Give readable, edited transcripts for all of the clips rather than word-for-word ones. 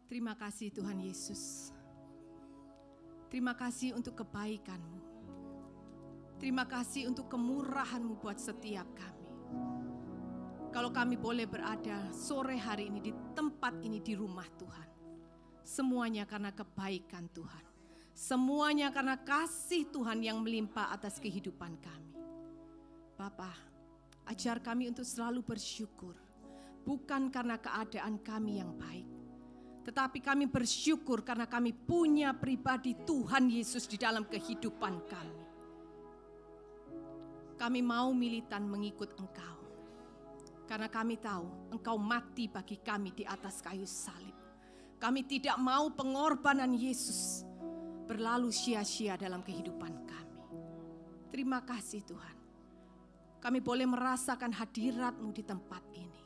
Terima kasih Tuhan Yesus. Terima kasih untuk kebaikan-Mu. Terima kasih untuk kemurahan-Mu buat setiap kami. Kalau kami boleh berada sore hari ini di tempat ini di rumah Tuhan. Semuanya karena kebaikan Tuhan. Semuanya karena kasih Tuhan yang melimpah atas kehidupan kami. Bapa, ajar kami untuk selalu bersyukur. Bukan karena keadaan kami yang baik. Tetapi kami bersyukur karena kami punya pribadi Tuhan Yesus di dalam kehidupan kami. Kami mau militan mengikut Engkau. Karena kami tahu Engkau mati bagi kami di atas kayu salib. Kami tidak mau pengorbanan Yesus berlalu sia-sia dalam kehidupan kami. Terima kasih Tuhan. Kami boleh merasakan hadirat-Mu di tempat ini.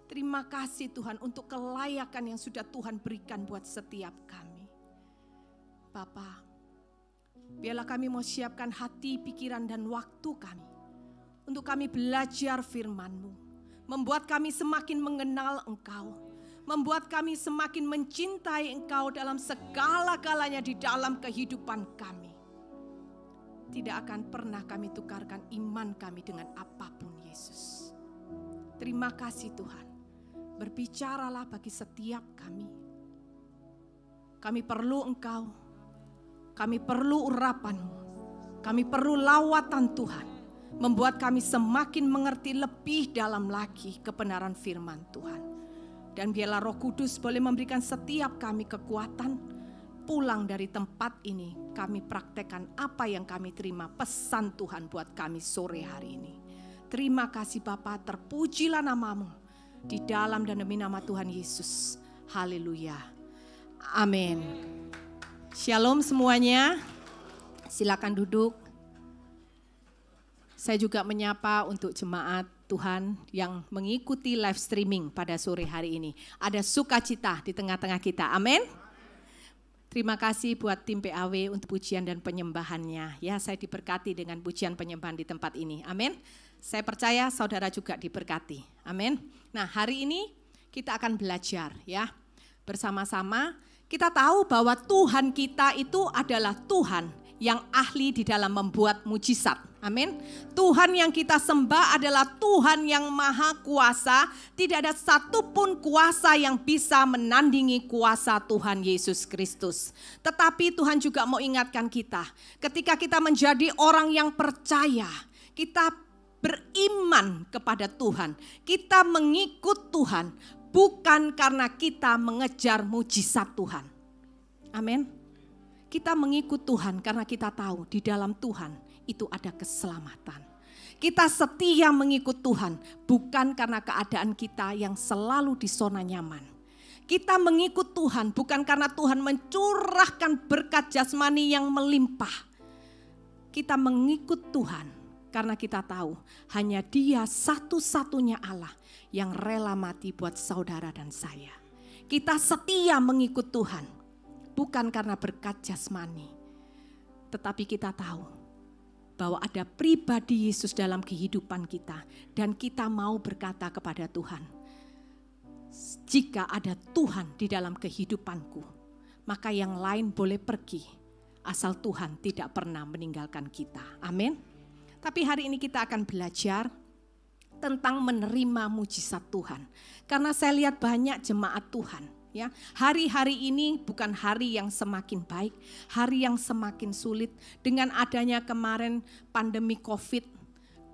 Terima kasih Tuhan untuk kelayakan yang sudah Tuhan berikan buat setiap kami. Bapa, biarlah kami mau siapkan hati, pikiran, dan waktu kami. Untuk kami belajar firman-Mu. Membuat kami semakin mengenal Engkau. Membuat kami semakin mencintai Engkau dalam segala-galanya di dalam kehidupan kami. Tidak akan pernah kami tukarkan iman kami dengan apapun Yesus. Terima kasih Tuhan. Berbicaralah bagi setiap kami. Kami perlu Engkau. Kami perlu urapan-Mu. Kami perlu lawatan Tuhan. Membuat kami semakin mengerti lebih dalam lagi kebenaran firman Tuhan. Dan biarlah Roh Kudus boleh memberikan setiap kami kekuatan. Pulang dari tempat ini kami praktekkan apa yang kami terima pesan Tuhan buat kami sore hari ini. Terima kasih Bapa, terpujilah nama-Mu. Di dalam dan demi nama Tuhan Yesus. Haleluya. Amin. Shalom semuanya. Silakan duduk. Saya juga menyapa untuk jemaat Tuhan yang mengikuti live streaming pada sore hari ini. Ada sukacita di tengah-tengah kita. Amin. Terima kasih buat tim PAW untuk pujian dan penyembahannya. Ya, saya diberkati dengan pujian penyembahan di tempat ini. Amin. Saya percaya saudara juga diberkati. Amin. Nah, hari ini kita akan belajar ya. Bersama-sama kita tahu bahwa Tuhan kita itu adalah Tuhan yang ahli di dalam membuat mujizat. Amin. Tuhan yang kita sembah adalah Tuhan yang maha kuasa. Tidak ada satupun kuasa yang bisa menandingi kuasa Tuhan Yesus Kristus. Tetapi Tuhan juga mau ingatkan kita. Ketika kita menjadi orang yang percaya, kita beriman kepada Tuhan. Kita mengikut Tuhan. Bukan karena kita mengejar mujizat Tuhan. Amin. Kita mengikut Tuhan karena kita tahu di dalam Tuhan itu ada keselamatan. Kita setia mengikut Tuhan bukan karena keadaan kita yang selalu di zona nyaman. Kita mengikut Tuhan bukan karena Tuhan mencurahkan berkat jasmani yang melimpah. Kita mengikut Tuhan karena kita tahu hanya Dia satu-satunya Allah yang rela mati buat saudara dan saya. Kita setia mengikut Tuhan bukan karena berkat jasmani. Tetapi kita tahu bahwa ada pribadi Yesus dalam kehidupan kita. Dan kita mau berkata kepada Tuhan, jika ada Tuhan di dalam kehidupanku, maka yang lain boleh pergi, asal Tuhan tidak pernah meninggalkan kita. Amin. Tapi hari ini kita akan belajar tentang menerima mujizat Tuhan. Karena saya lihat banyak jemaat Tuhan. Ya, hari-hari ini bukan hari yang semakin baik, hari yang semakin sulit. Dengan adanya kemarin pandemi COVID,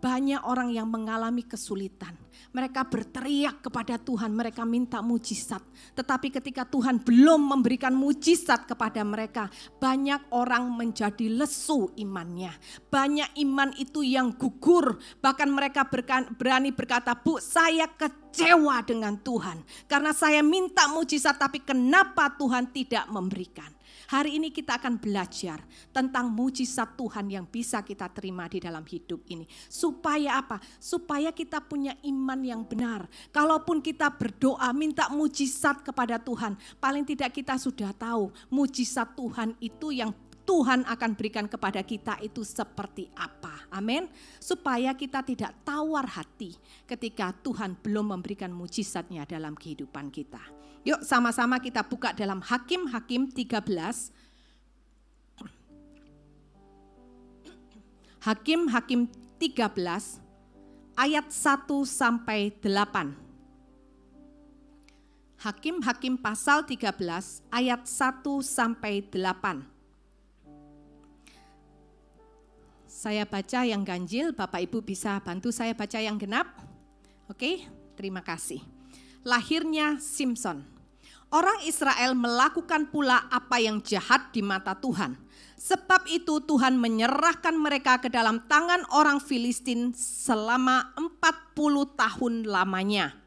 banyak orang yang mengalami kesulitan. Mereka berteriak kepada Tuhan, mereka minta mujizat. Tetapi ketika Tuhan belum memberikan mujizat kepada mereka, banyak orang menjadi lesu imannya. Banyak iman itu yang gugur, bahkan mereka berani berkata, "Bu, saya kecewa dengan Tuhan. Karena saya minta mujizat, tapi kenapa Tuhan tidak memberikan?" Hari ini kita akan belajar tentang mujizat Tuhan yang bisa kita terima di dalam hidup ini. Supaya apa? Supaya kita punya iman yang benar. Kalaupun kita berdoa minta mujizat kepada Tuhan, paling tidak kita sudah tahu mujizat Tuhan itu yang Tuhan akan berikan kepada kita itu seperti apa. Amin. Supaya kita tidak tawar hati ketika Tuhan belum memberikan mujizatnya dalam kehidupan kita. Yuk sama-sama kita buka dalam Hakim-Hakim 13. Hakim-Hakim 13 ayat 1 sampai 8. Hakim-Hakim pasal 13 ayat 1 sampai 8. Saya baca yang ganjil, Bapak Ibu bisa bantu saya baca yang genap. Oke, terima kasih. Lahirnya Simson. Orang Israel melakukan pula apa yang jahat di mata Tuhan. Sebab itu Tuhan menyerahkan mereka ke dalam tangan orang Filistin selama 40 tahun lamanya.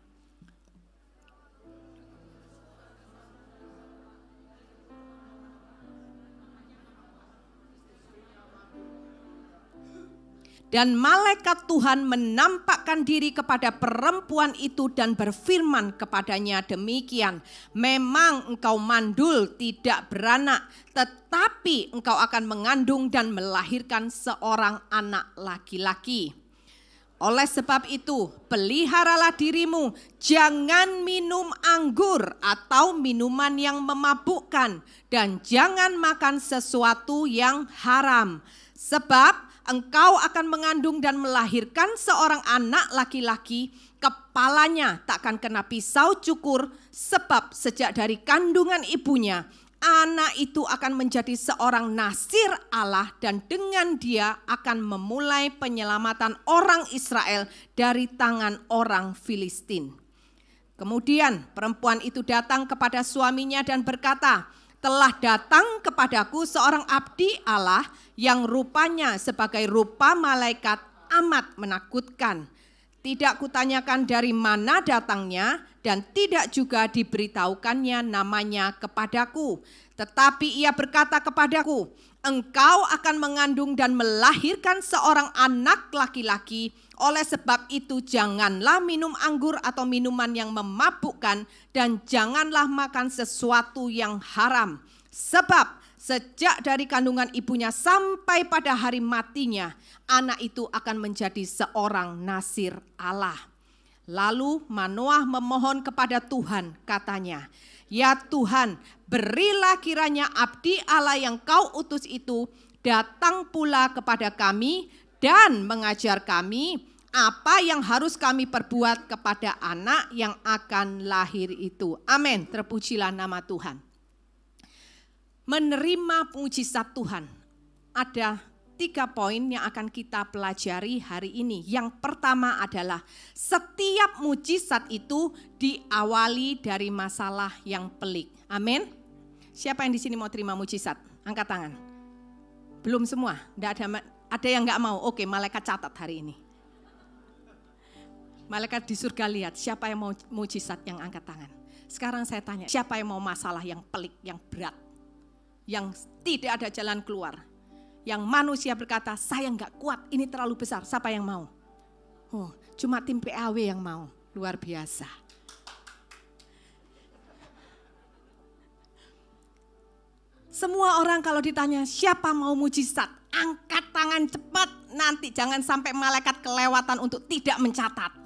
Dan malaikat Tuhan menampakkan diri kepada perempuan itu dan berfirman kepadanya demikian, memang engkau mandul tidak beranak, tetapi engkau akan mengandung dan melahirkan seorang anak laki-laki. Oleh sebab itu, peliharalah dirimu, jangan minum anggur atau minuman yang memabukkan, dan jangan makan sesuatu yang haram. Sebab engkau akan mengandung dan melahirkan seorang anak laki-laki, kepalanya takkan kena pisau cukur, sebab sejak dari kandungan ibunya, anak itu akan menjadi seorang nasir Allah dan dengan dia akan memulai penyelamatan orang Israel dari tangan orang Filistin. Kemudian perempuan itu datang kepada suaminya dan berkata, telah datang kepadaku seorang abdi Allah yang rupanya sebagai rupa malaikat amat menakutkan. Tidak kutanyakan dari mana datangnya dan tidak juga diberitahukannya namanya kepadaku. Tetapi ia berkata kepadaku, engkau akan mengandung dan melahirkan seorang anak laki-laki. Oleh sebab itu janganlah minum anggur atau minuman yang memabukkan dan janganlah makan sesuatu yang haram. Sebab sejak dari kandungan ibunya sampai pada hari matinya, anak itu akan menjadi seorang nasir Allah. Lalu Manoah memohon kepada Tuhan, katanya, ya Tuhan, berilah kiranya abdi Allah yang kau utus itu datang pula kepada kami dan mengajar kami apa yang harus kami perbuat kepada anak yang akan lahir itu. Amin, terpujilah nama Tuhan. Menerima mujizat Tuhan. Ada 3 poin yang akan kita pelajari hari ini. Yang pertama adalah setiap mujizat itu diawali dari masalah yang pelik. Amin. Siapa yang di sini mau terima mujizat? Angkat tangan. Belum semua. Ada yang nggak mau. Oke, malaikat catat hari ini. Malaikat di surga lihat siapa yang mau mujizat yang angkat tangan. Sekarang saya tanya, siapa yang mau masalah yang pelik, yang berat, yang tidak ada jalan keluar, yang manusia berkata saya nggak kuat, ini terlalu besar. Siapa yang mau? Oh, cuma tim PAW yang mau. Luar biasa. Semua orang kalau ditanya siapa mau mujizat, angkat tangan cepat. Nanti jangan sampai malaikat kelewatan untuk tidak mencatat.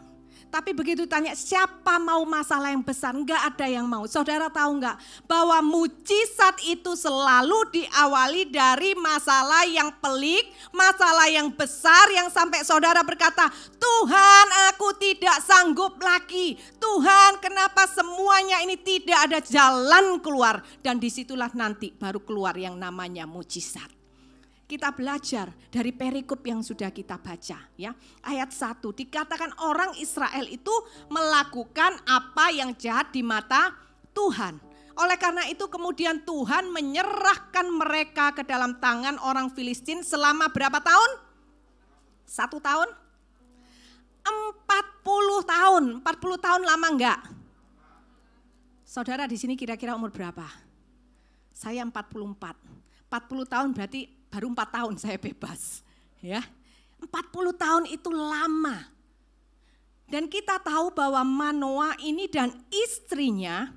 Tapi begitu tanya siapa mau masalah yang besar, enggak ada yang mau. Saudara tahu enggak bahwa mujizat itu selalu diawali dari masalah yang pelik, masalah yang besar yang sampai saudara berkata, Tuhan aku tidak sanggup lagi. Tuhan kenapa semuanya ini tidak ada jalan keluar. Dan disitulah nanti baru keluar yang namanya mujizat. Kita belajar dari perikop yang sudah kita baca ya. Ayat 1 dikatakan orang Israel itu melakukan apa yang jahat di mata Tuhan. Oleh karena itu kemudian Tuhan menyerahkan mereka ke dalam tangan orang Filistin selama berapa tahun? 1 tahun? 40 tahun. 40 tahun lama enggak? Saudara di sini kira-kira umur berapa? Saya 44. 40 tahun berarti baru 4 tahun saya bebas, ya. 40 tahun itu lama. Dan kita tahu bahwa Manoah ini dan istrinya,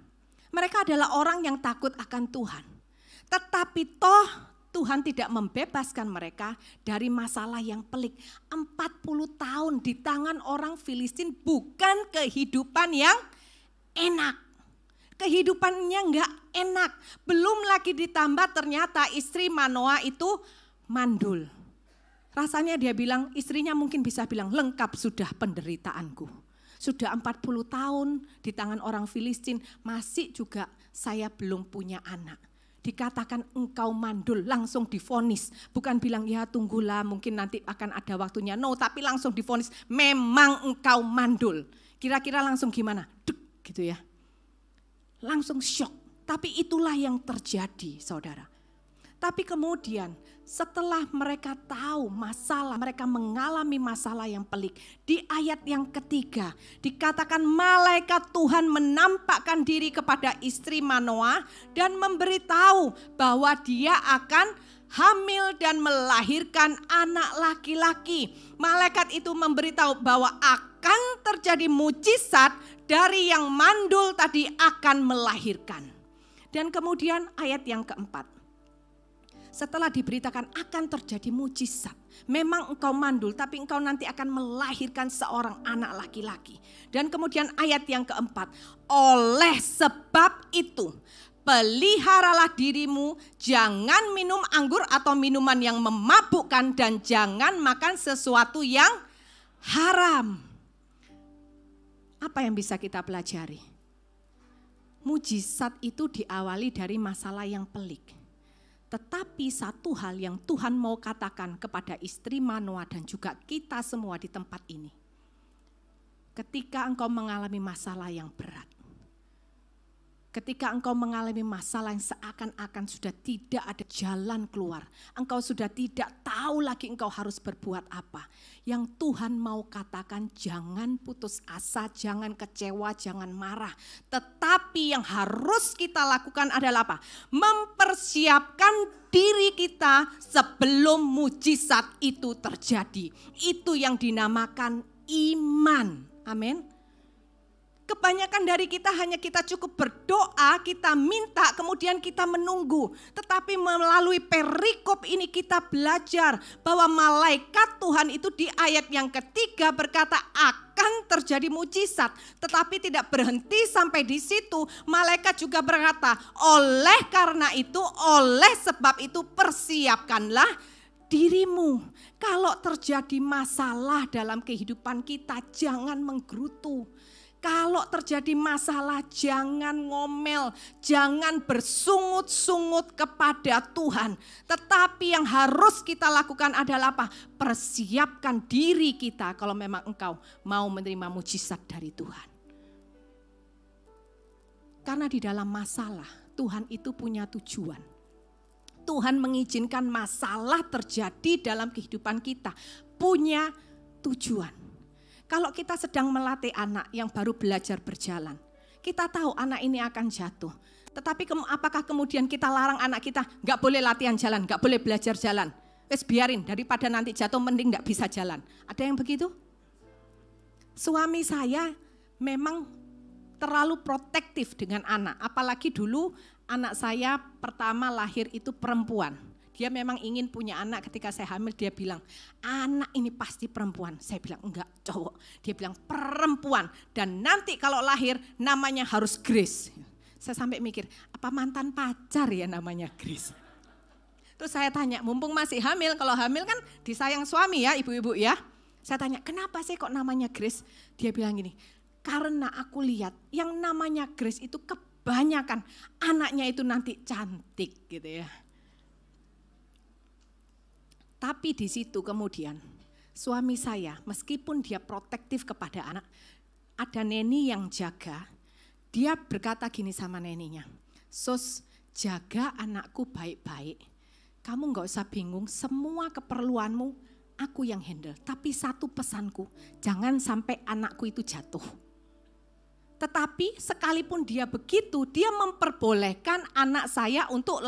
mereka adalah orang yang takut akan Tuhan. Tetapi toh Tuhan tidak membebaskan mereka dari masalah yang pelik. 40 tahun di tangan orang Filistin bukan kehidupan yang enak. Kehidupannya enggak enak. Belum lagi ditambah ternyata istri Manoah itu mandul. Rasanya dia bilang, istrinya mungkin bisa bilang, lengkap sudah penderitaanku. Sudah 40 tahun di tangan orang Filistin, masih juga saya belum punya anak. Dikatakan engkau mandul, langsung divonis. Bukan bilang ya tunggulah mungkin nanti akan ada waktunya. No, tapi langsung divonis, memang engkau mandul. Kira-kira langsung gimana? Duk, gitu ya. Langsung syok. Tapi itulah yang terjadi, saudara. Tapi kemudian setelah mereka tahu masalah, mereka mengalami masalah yang pelik. Di ayat yang ketiga dikatakan malaikat Tuhan menampakkan diri kepada istri Manoah dan memberitahu bahwa dia akan hamil dan melahirkan anak laki-laki. Malaikat itu memberitahu bahwa akan terjadi mujizat dari yang mandul tadi akan melahirkan. Dan kemudian ayat yang keempat. Setelah diberitakan akan terjadi mujizat. Memang engkau mandul tapi engkau nanti akan melahirkan seorang anak laki-laki. Dan kemudian ayat yang keempat. Oleh sebab itu peliharalah dirimu, jangan minum anggur atau minuman yang memabukkan dan jangan makan sesuatu yang haram. Apa yang bisa kita pelajari? Mujizat itu diawali dari masalah yang pelik. Tetapi satu hal yang Tuhan mau katakan kepada istri Manoah dan juga kita semua di tempat ini. Ketika engkau mengalami masalah yang berat. Ketika engkau mengalami masalah yang seakan-akan sudah tidak ada jalan keluar. Engkau sudah tidak tahu lagi engkau harus berbuat apa. Yang Tuhan mau katakan jangan putus asa, jangan kecewa, jangan marah. Tetapi yang harus kita lakukan adalah apa? Mempersiapkan diri kita sebelum mujizat itu terjadi. Itu yang dinamakan iman. Amin. Kebanyakan dari kita hanya kita cukup berdoa, kita minta, kemudian kita menunggu. Tetapi melalui perikop ini kita belajar bahwa malaikat Tuhan itu di ayat yang ketiga berkata akan terjadi mujizat. Tetapi tidak berhenti sampai di situ. Malaikat juga berkata, oleh karena itu, oleh sebab itu persiapkanlah dirimu. Kalau terjadi masalah dalam kehidupan kita, jangan menggerutu. Kalau terjadi masalah jangan ngomel, jangan bersungut-sungut kepada Tuhan. Tetapi yang harus kita lakukan adalah apa? Persiapkan diri kita kalau memang engkau mau menerima mujizat dari Tuhan. Karena di dalam masalah Tuhan itu punya tujuan. Tuhan mengizinkan masalah terjadi dalam kehidupan kita. Punya tujuan. Kalau kita sedang melatih anak yang baru belajar berjalan, kita tahu anak ini akan jatuh. Tetapi apakah kemudian kita larang anak kita, gak boleh latihan jalan, gak boleh belajar jalan. Wes biarin, daripada nanti jatuh mending gak bisa jalan. Ada yang begitu? Suami saya memang terlalu protektif dengan anak. Apalagi dulu anak saya pertama lahir itu perempuan. Dia memang ingin punya anak. Ketika saya hamil dia bilang, anak ini pasti perempuan. Saya bilang enggak, cowok. Dia bilang perempuan. Dan nanti kalau lahir namanya harus Grace. Saya sampai mikir, apa mantan pacar ya namanya Grace? Terus saya tanya, mumpung masih hamil, kalau hamil kan disayang suami ya ibu-ibu ya. Saya tanya, kenapa sih kok namanya Grace? Dia bilang gini, karena aku lihat yang namanya Grace itu kebanyakan anaknya itu nanti cantik gitu ya. Tapi di situ kemudian suami saya meskipun dia protektif kepada anak, ada neni yang jaga, dia berkata gini sama neninya, Sus jaga anakku baik-baik, kamu gak usah bingung, semua keperluanmu aku yang handle. Tapi satu pesanku, jangan sampai anakku itu jatuh. Tetapi sekalipun dia begitu, dia memperbolehkan anak saya untuk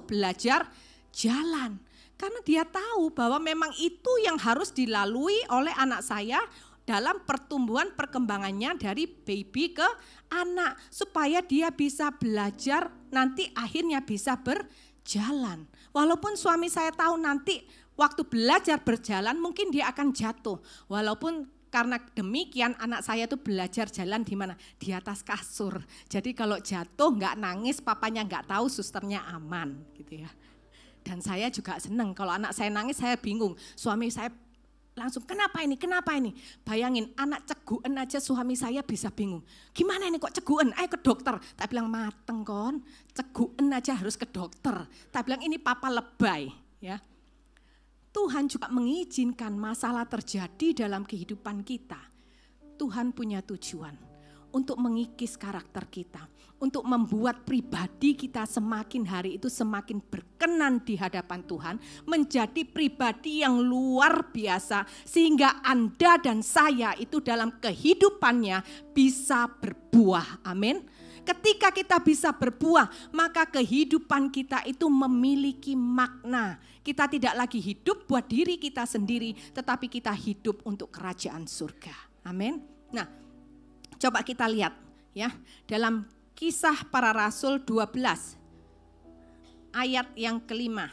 belajar jalan. Karena dia tahu bahwa memang itu yang harus dilalui oleh anak saya dalam pertumbuhan perkembangannya dari baby ke anak. Supaya dia bisa belajar nanti akhirnya bisa berjalan. jalan. Walaupun suami saya tahu nanti waktu belajar berjalan mungkin dia akan jatuh. Walaupun karena demikian anak saya tuh belajar jalan di mana? Di atas kasur. Jadi kalau jatuh nggak nangis, papanya nggak tahu, susternya aman gitu ya. Dan saya juga senang kalau anak saya nangis, saya bingung. Suami saya langsung, kenapa ini? Bayangin anak ceguken aja suami saya bisa bingung. Gimana ini kok ceguken? Ayo ke dokter. Tak bilang mateng kon, ceguken aja harus ke dokter. Tak bilang ini papa lebay. Ya. Tuhan juga mengizinkan masalah terjadi dalam kehidupan kita. Tuhan punya tujuan untuk mengikis karakter kita. Untuk membuat pribadi kita semakin hari itu semakin berkenan di hadapan Tuhan. Menjadi pribadi yang luar biasa. Sehingga Anda dan saya itu dalam kehidupannya bisa berbuah. Amin. Ketika kita bisa berbuah, maka kehidupan kita itu memiliki makna. Kita tidak lagi hidup buat diri kita sendiri, tetapi kita hidup untuk kerajaan surga. Amin. Nah, coba kita lihat ya dalam Kisah Para Rasul 12 ayat yang kelima.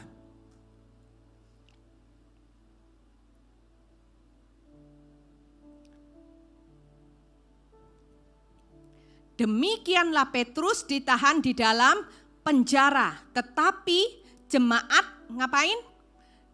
Demikianlah Petrus ditahan di dalam penjara, tetapi jemaat ngapain?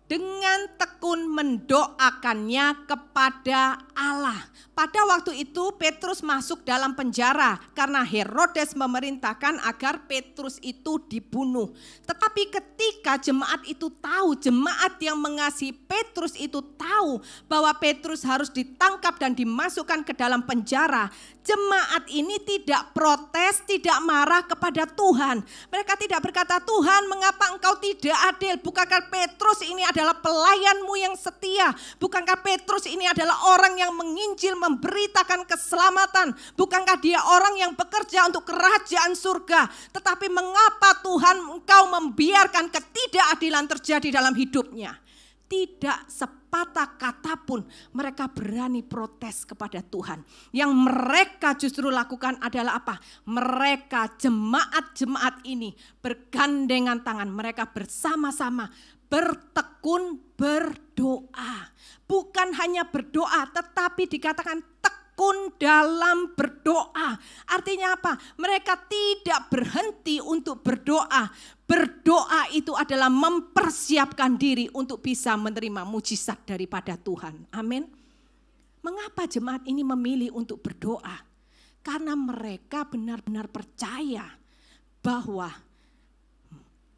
Dengan tekun mendoakannya kepada Allah. Pada waktu itu Petrus masuk dalam penjara karena Herodes memerintahkan agar Petrus itu dibunuh. Tetapi ketika jemaat itu tahu, jemaat yang mengasihi Petrus itu tahu bahwa Petrus harus ditangkap dan dimasukkan ke dalam penjara, jemaat ini tidak protes, tidak marah kepada Tuhan. Mereka tidak berkata, Tuhan mengapa engkau tidak adil? Bukankah Petrus ini adalah pelayanmu yang setia? Bukankah Petrus ini adalah orang yang menginjil, memberitakan keselamatan? Bukankah dia orang yang bekerja untuk kerajaan surga? Tetapi mengapa Tuhan engkau membiarkan ketidakadilan terjadi dalam hidupnya? Tidak sepatah kata pun mereka berani protes kepada Tuhan. Yang mereka justru lakukan adalah apa? Mereka jemaat-jemaat ini bergandengan tangan. Mereka bersama-sama bertekun berdoa. Bukan hanya berdoa, tetapi dikatakan tekun dalam berdoa. Artinya apa? Mereka tidak berhenti untuk berdoa. Berdoa itu adalah mempersiapkan diri untuk bisa menerima mujizat daripada Tuhan. Amin. Mengapa jemaat ini memilih untuk berdoa? Karena mereka benar-benar percaya bahwa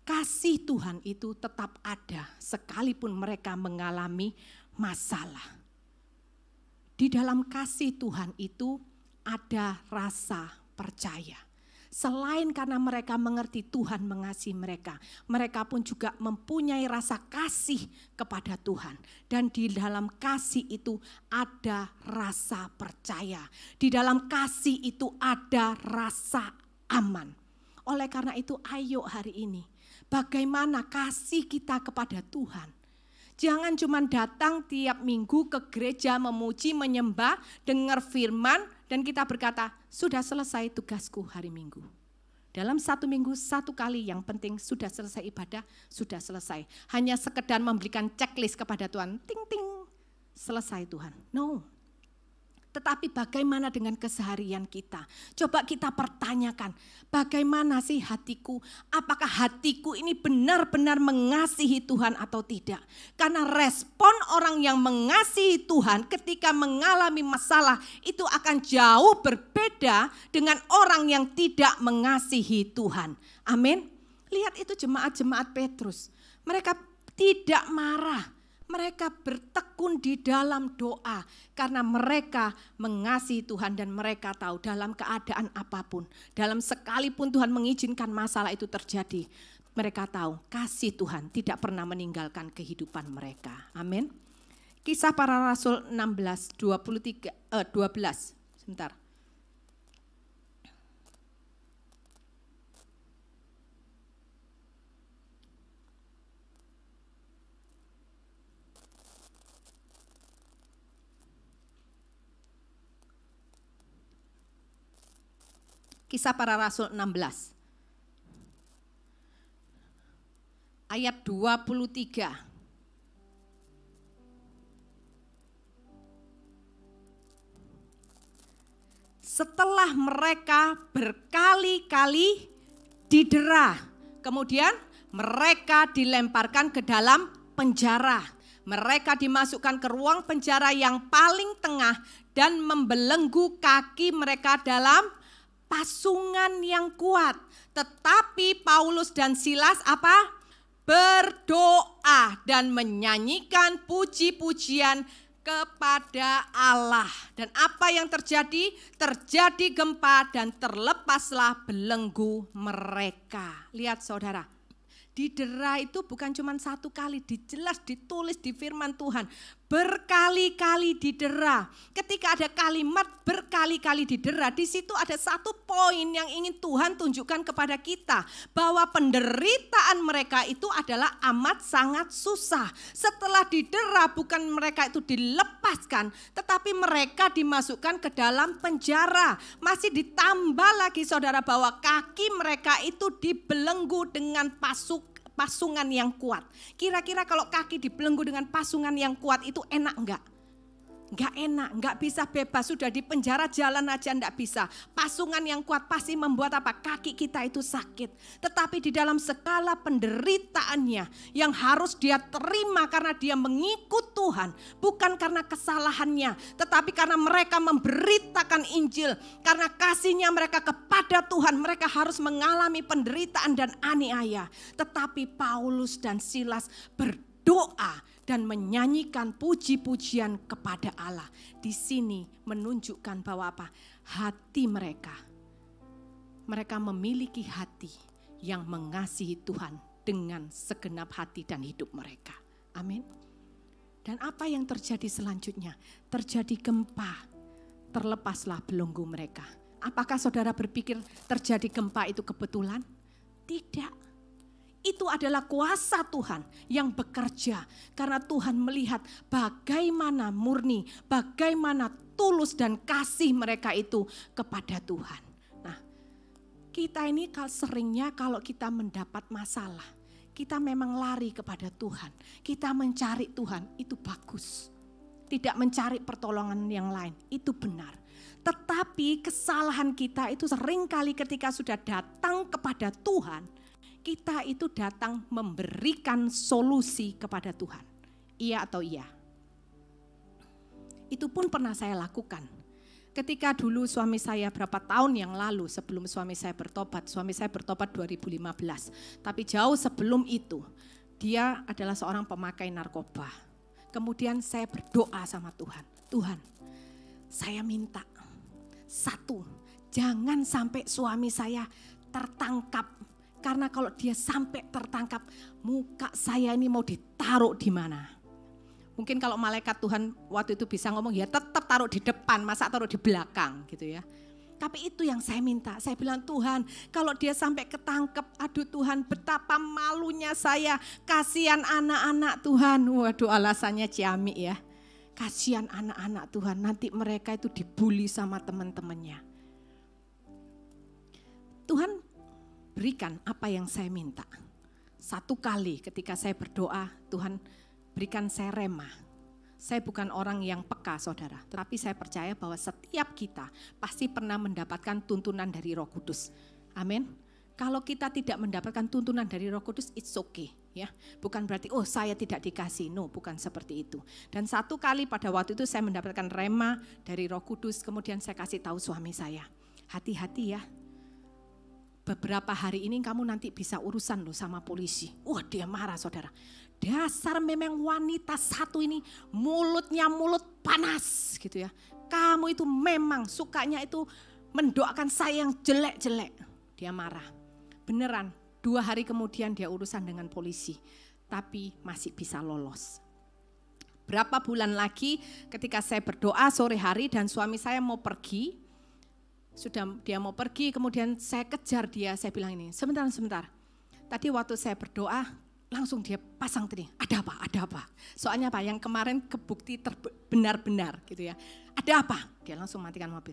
kasih Tuhan itu tetap ada sekalipun mereka mengalami masalah. Di dalam kasih Tuhan itu ada rasa percaya. Selain karena mereka mengerti Tuhan mengasihi mereka, mereka pun juga mempunyai rasa kasih kepada Tuhan. Dan di dalam kasih itu ada rasa percaya. Di dalam kasih itu ada rasa aman. Oleh karena itu ayo hari ini, bagaimana kasih kita kepada Tuhan? Jangan cuma datang tiap minggu ke gereja memuji, menyembah, dengar firman, dan kita berkata, sudah selesai tugasku hari Minggu. Dalam satu minggu, satu kali yang penting sudah selesai ibadah, sudah selesai. Hanya sekedar memberikan checklist kepada Tuhan, ting ting, selesai Tuhan. No. Tetapi bagaimana dengan keseharian kita? Coba kita pertanyakan, bagaimana sih hatiku? Apakah hatiku ini benar-benar mengasihi Tuhan atau tidak? Karena respon orang yang mengasihi Tuhan ketika mengalami masalah itu akan jauh berbeda dengan orang yang tidak mengasihi Tuhan. Amin. Lihat itu jemaat-jemaat Petrus. Mereka tidak marah. Mereka bertekun di dalam doa karena mereka mengasihi Tuhan dan mereka tahu dalam keadaan apapun, dalam sekalipun Tuhan mengizinkan masalah itu terjadi, mereka tahu kasih Tuhan tidak pernah meninggalkan kehidupan mereka. Amin. Kisah Para Rasul 16, 12. Sebentar. Kisah Para Rasul 16. ayat 23. Setelah mereka berkali-kali didera, kemudian mereka dilemparkan ke dalam penjara. Mereka dimasukkan ke ruang penjara yang paling tengah dan membelenggu kaki mereka dalam pasungan yang kuat. Tetapi Paulus dan Silas apa? Berdoa dan menyanyikan puji-pujian kepada Allah. Dan apa yang terjadi? Terjadi gempa dan terlepaslah belenggu mereka. Lihat saudara, didera itu bukan cuma satu kali, dijelas ditulis di firman Tuhan. Berkali-kali didera. Ketika ada kalimat berkali-kali didera, di situ ada satu poin yang ingin Tuhan tunjukkan kepada kita. Bahwa penderitaan mereka itu adalah amat sangat susah. Setelah didera bukan mereka itu dilepaskan, tetapi mereka dimasukkan ke dalam penjara. Masih ditambah lagi saudara bahwa kaki mereka itu dibelenggu dengan pasungan yang kuat. Kira-kira kalau kaki dibelenggu dengan pasungan yang kuat itu enak enggak? Enggak enak, enggak bisa bebas, sudah di penjara jalan aja enggak bisa. Pasungan yang kuat pasti membuat apa? Kaki kita itu sakit. Tetapi di dalam segala penderitaannya yang harus dia terima karena dia mengikut Tuhan, bukan karena kesalahannya, tetapi karena mereka memberitakan Injil, karena kasihnya mereka kepada Tuhan, mereka harus mengalami penderitaan dan aniaya. Tetapi Paulus dan Silas berdoa dan menyanyikan puji-pujian kepada Allah. Di sini menunjukkan bahwa apa? Hati mereka. Mereka memiliki hati yang mengasihi Tuhan dengan segenap hati dan hidup mereka. Amin. Dan apa yang terjadi selanjutnya? Terjadi gempa. Terlepaslah belenggu mereka. Apakah saudara berpikir terjadi gempa itu kebetulan? Tidak. Itu adalah kuasa Tuhan yang bekerja. Karena Tuhan melihat bagaimana murni, bagaimana tulus dan kasih mereka itu kepada Tuhan. Nah, kita ini seringnya kalau kita mendapat masalah, kita memang lari kepada Tuhan. Kita mencari Tuhan, itu bagus. Tidak mencari pertolongan yang lain, itu benar. Tetapi kesalahan kita itu seringkali ketika sudah datang kepada Tuhan, kita itu datang memberikan solusi kepada Tuhan. Iya atau iya? Itu pun pernah saya lakukan. Ketika dulu suami saya berapa tahun yang lalu sebelum suami saya bertobat 2015. Tapi jauh sebelum itu, dia adalah seorang pemakai narkoba. Kemudian saya berdoa sama Tuhan. Tuhan, saya minta satu, jangan sampai suami saya tertangkap. Karena kalau dia sampai tertangkap, muka saya ini mau ditaruh di mana? Mungkin kalau malaikat Tuhan waktu itu bisa ngomong, ya tetap taruh di depan, masa taruh di belakang gitu ya. Tapi itu yang saya minta. Saya bilang, Tuhan, kalau dia sampai ketangkep, aduh Tuhan, betapa malunya saya. Kasihan anak-anak Tuhan. Waduh, alasannya ciamik ya. Kasihan anak-anak Tuhan, nanti mereka itu dibully sama teman-temannya. Tuhan berikan apa yang saya minta. Satu kali ketika saya berdoa, Tuhan berikan saya rema. Saya bukan orang yang peka saudara, tetapi saya percaya bahwa setiap kita pasti pernah mendapatkan tuntunan dari Roh Kudus. Amin. Kalau kita tidak mendapatkan tuntunan dari Roh Kudus, it's okay. Ya, bukan berarti oh saya tidak dikasih, no, bukan seperti itu. Dan satu kali pada waktu itu saya mendapatkan rema dari Roh Kudus, kemudian saya kasih tahu suami saya, hati-hati ya. Beberapa hari ini kamu nanti bisa urusan loh sama polisi. Wah, dia marah saudara. Dasar memang wanita satu ini mulutnya mulut panas gitu ya. Kamu itu memang sukanya itu mendoakan saya yang jelek-jelek. Dia marah. Beneran, 2 hari kemudian dia urusan dengan polisi. Tapi masih bisa lolos. Berapa bulan lagi ketika saya berdoa sore hari dan suami saya mau pergi. Sudah dia mau pergi, kemudian saya kejar dia, saya bilang ini, sebentar. Tadi waktu saya berdoa, langsung dia pasang telinga, ada apa? Soalnya apa, yang kemarin kebukti benar-benar gitu ya. Ada apa? Dia langsung matikan mobil.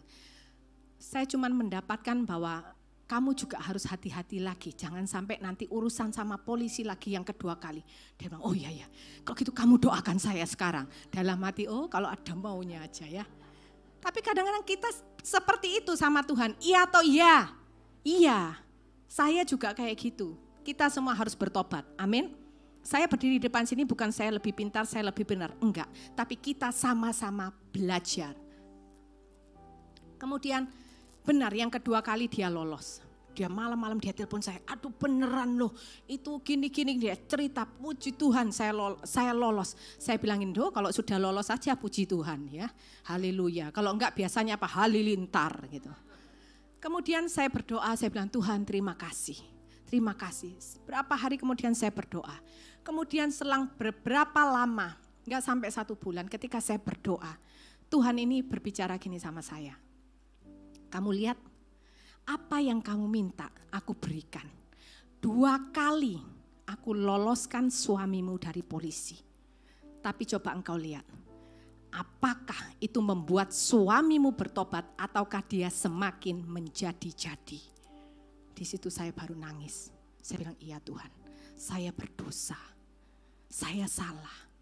Saya cuma mendapatkan bahwa kamu juga harus hati-hati lagi. Jangan sampai nanti urusan sama polisi lagi yang kedua kali. Dia bilang, oh iya ya, kalau gitu kamu doakan saya sekarang. Dalam hati, oh kalau ada maunya aja ya. Tapi kadang-kadang kita seperti itu sama Tuhan. Iya atau iya? Iya, saya juga kayak gitu. Kita semua harus bertobat, amin. Saya berdiri di depan sini bukan saya lebih pintar, saya lebih benar. Enggak, tapi kita sama-sama belajar. Kemudian benar yang kedua kali dia lolos. Dia malam-malam dia telepon saya, aduh beneran loh, itu gini-gini, dia cerita, puji Tuhan saya lolos. Saya bilangin, kalau sudah lolos saja puji Tuhan ya, haleluya. Kalau enggak biasanya apa, halilintar gitu. Kemudian saya berdoa, saya bilang Tuhan terima kasih. Terima kasih. Berapa hari kemudian saya berdoa. Kemudian selang beberapa lama, enggak sampai 1 bulan ketika saya berdoa, Tuhan ini berbicara gini sama saya. Kamu lihat, apa yang kamu minta aku berikan. 2 kali aku loloskan suamimu dari polisi. Tapi coba engkau lihat, apakah itu membuat suamimu bertobat ataukah dia semakin menjadi-jadi. Di situ saya baru nangis. Saya bilang, iya Tuhan, saya berdosa, saya salah.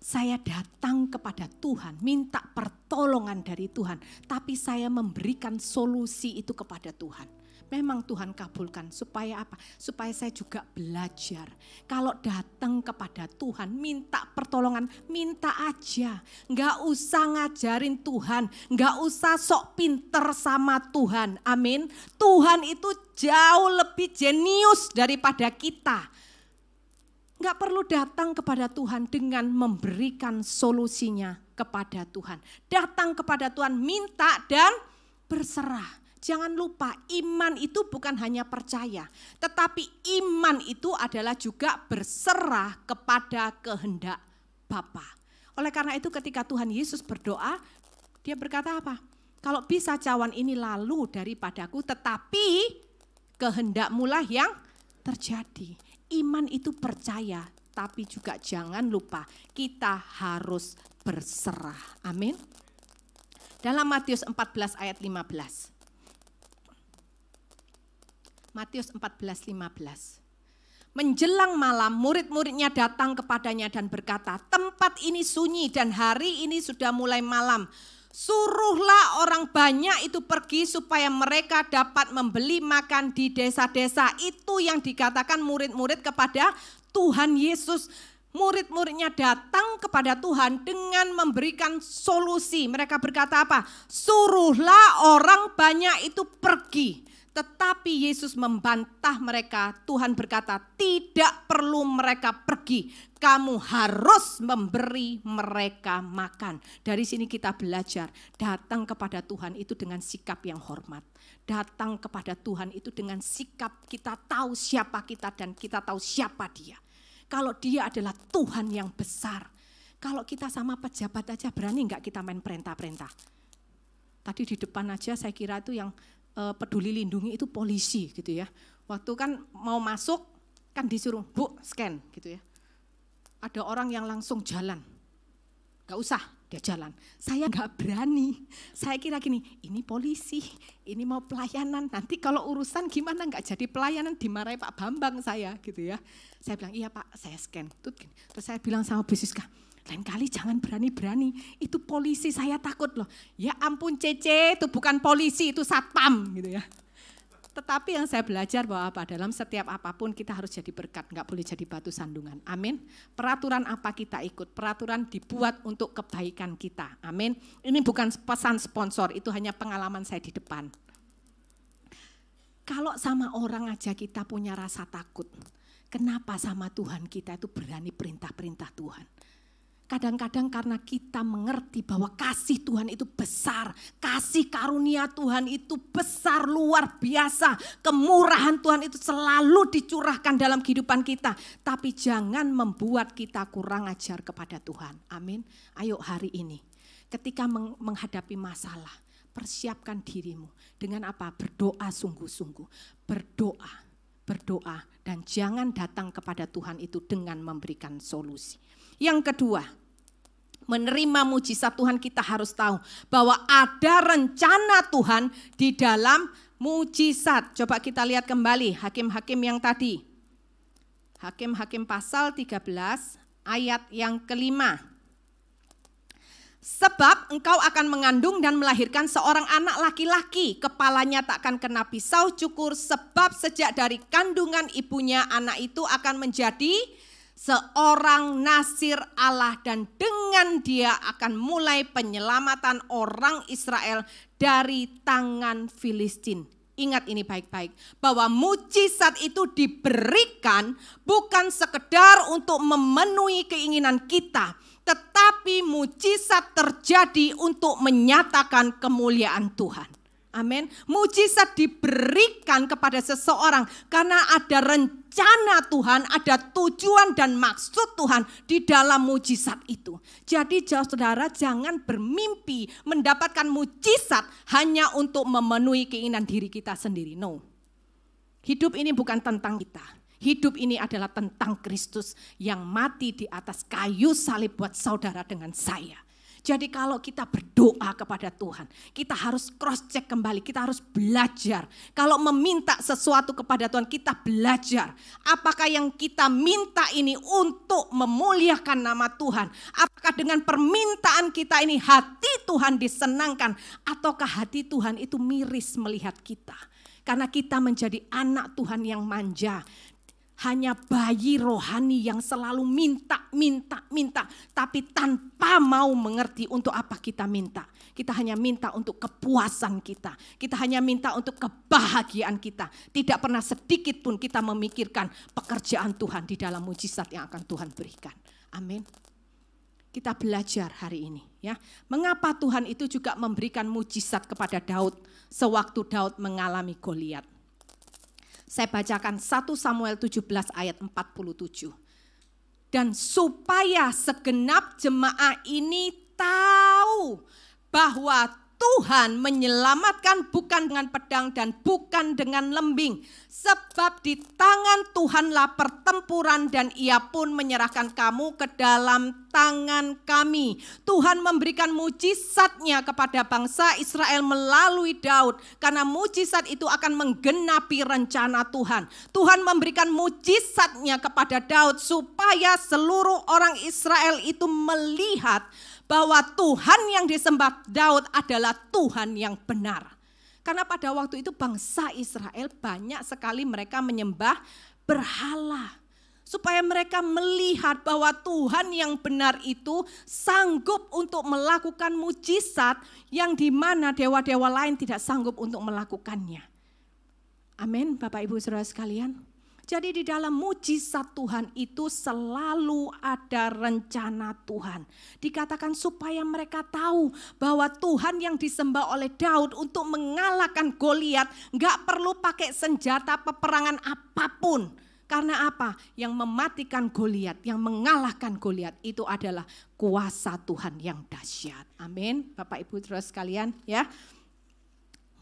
Saya datang kepada Tuhan, minta pertolongan dari Tuhan. Tapi saya memberikan solusi itu kepada Tuhan. Memang Tuhan kabulkan, supaya apa? Supaya saya juga belajar. Kalau datang kepada Tuhan, minta pertolongan, minta aja. Enggak usah ngajarin Tuhan, enggak usah sok pinter sama Tuhan. Amin. Tuhan itu jauh lebih jenius daripada kita. Enggak perlu datang kepada Tuhan dengan memberikan solusinya kepada Tuhan. Datang kepada Tuhan, minta dan berserah. Jangan lupa, iman itu bukan hanya percaya, tetapi iman itu adalah juga berserah kepada kehendak Bapa. Oleh karena itu ketika Tuhan Yesus berdoa, dia berkata apa? Kalau bisa cawan ini lalu daripadaku, tetapi kehendakmu lah yang terjadi. Iman itu percaya, tapi juga jangan lupa kita harus berserah. Amin. Dalam Matius 14 ayat 15. Matius 14:15. Menjelang malam murid-muridnya datang kepadanya dan berkata, tempat ini sunyi dan hari ini sudah mulai malam. Suruhlah orang banyak itu pergi supaya mereka dapat membeli makan di desa-desa. Itu yang dikatakan murid-murid kepada Tuhan Yesus. Murid-muridnya datang kepada Tuhan dengan memberikan solusi. Mereka berkata apa? Suruhlah orang banyak itu pergi. Tetapi Yesus membantah mereka. Tuhan berkata, tidak perlu mereka pergi. Kamu harus memberi mereka makan. Dari sini kita belajar, datang kepada Tuhan itu dengan sikap yang hormat. Datang kepada Tuhan itu dengan sikap kita tahu siapa kita dan kita tahu siapa Dia. Kalau Dia adalah Tuhan yang besar. Kalau kita sama pejabat aja berani enggak kita main perintah-perintah? Tadi di depan aja saya kira itu yang peduli lindungi itu polisi gitu ya. Waktu kan mau masuk kan disuruh, Bu scan gitu ya. Ada orang yang langsung jalan, gak usah dia jalan. Saya gak berani, saya kira gini, ini polisi, ini mau pelayanan. Nanti kalau urusan gimana gak jadi pelayanan, dimarahi Pak Bambang saya gitu ya. Saya bilang iya Pak, saya scan. Terus saya bilang sama Bu Siska, lain kali jangan berani-berani, itu polisi saya takut loh. Ya ampun Cece, itu bukan polisi, itu satpam gitu ya. Tetapi yang saya belajar bahwa apa, dalam setiap apapun kita harus jadi berkat, enggak boleh jadi batu sandungan. Amin. Peraturan apa kita ikut, peraturan dibuat untuk kebaikan kita. Amin. Ini bukan pesan sponsor, itu hanya pengalaman saya di depan. Kalau sama orang aja kita punya rasa takut, kenapa sama Tuhan kita itu berani perintah-perintah Tuhan? Kadang-kadang karena kita mengerti bahwa kasih Tuhan itu besar, kasih karunia Tuhan itu besar, luar biasa. Kemurahan Tuhan itu selalu dicurahkan dalam kehidupan kita. Tapi jangan membuat kita kurang ajar kepada Tuhan. Amin. Ayo hari ini, ketika menghadapi masalah, persiapkan dirimu dengan apa? Berdoa sungguh-sungguh, berdoa dan jangan datang kepada Tuhan itu dengan memberikan solusi. Yang kedua, menerima mujizat Tuhan kita harus tahu bahwa ada rencana Tuhan di dalam Mujizat, coba kita lihat kembali Hakim-Hakim yang tadi. Hakim-Hakim pasal 13 ayat yang kelima. Sebab engkau akan mengandung dan melahirkan seorang anak laki-laki, kepalanya takkan kena pisau cukur, sebab sejak dari kandungan ibunya anak itu akan menjadi seorang nasir Allah, dan dengan dia akan mulai penyelamatan orang Israel dari tangan Filistin. Ingat ini baik-baik, bahwa mujizat itu diberikan bukan sekedar untuk memenuhi keinginan kita, tetapi mujizat terjadi untuk menyatakan kemuliaan Tuhan. Amin. Mujizat diberikan kepada seseorang karena ada rencana Tuhan, ada tujuan dan maksud Tuhan di dalam mujizat itu. Jadi saudara, jangan bermimpi mendapatkan mujizat hanya untuk memenuhi keinginan diri kita sendiri. No. Hidup ini bukan tentang kita. Hidup ini adalah tentang Kristus yang mati di atas kayu salib buat saudara dengan saya. Jadi kalau kita berdoa kepada Tuhan, kita harus cross check kembali, kita harus belajar. Kalau meminta sesuatu kepada Tuhan, kita belajar. Apakah yang kita minta ini untuk memuliakan nama Tuhan? Apakah dengan permintaan kita ini hati Tuhan disenangkan? Ataukah hati Tuhan itu miris melihat kita? Karena kita menjadi anak Tuhan yang manja. Hanya bayi rohani yang selalu minta, tapi tanpa mau mengerti untuk apa kita minta. Kita hanya minta untuk kepuasan kita. Kita hanya minta untuk kebahagiaan kita. Tidak pernah sedikit pun kita memikirkan pekerjaan Tuhan di dalam mujizat yang akan Tuhan berikan. Amin. Kita belajar hari ini, ya. Mengapa Tuhan itu juga memberikan mujizat kepada Daud sewaktu Daud mengalami Goliat. Saya bacakan 1 Samuel 17 ayat 47. Dan supaya segenap jemaah ini tahu bahwa Tuhan menyelamatkan bukan dengan pedang dan bukan dengan lembing. Sebab di tangan Tuhanlah pertempuran dan ia pun menyerahkan kamu ke dalam tangan kami. Tuhan memberikan mujizatnya kepada bangsa Israel melalui Daud. Karena mujizat itu akan menggenapi rencana Tuhan. Tuhan memberikan mujizatnya kepada Daud supaya seluruh orang Israel itu melihat bahwa Tuhan yang disembah Daud adalah Tuhan yang benar. Karena pada waktu itu bangsa Israel banyak sekali mereka menyembah berhala. Supaya mereka melihat bahwa Tuhan yang benar itu sanggup untuk melakukan mujizat yang dimana dewa-dewa lain tidak sanggup untuk melakukannya. Amin, Bapak Ibu Saudara sekalian. Jadi di dalam mujizat Tuhan itu selalu ada rencana Tuhan. Dikatakan supaya mereka tahu bahwa Tuhan yang disembah oleh Daud untuk mengalahkan Goliat gak perlu pakai senjata peperangan apapun. Karena apa? Yang mematikan Goliat, yang mengalahkan Goliat itu adalah kuasa Tuhan yang dahsyat. Amin. Bapak Ibu Saudara sekalian, ya.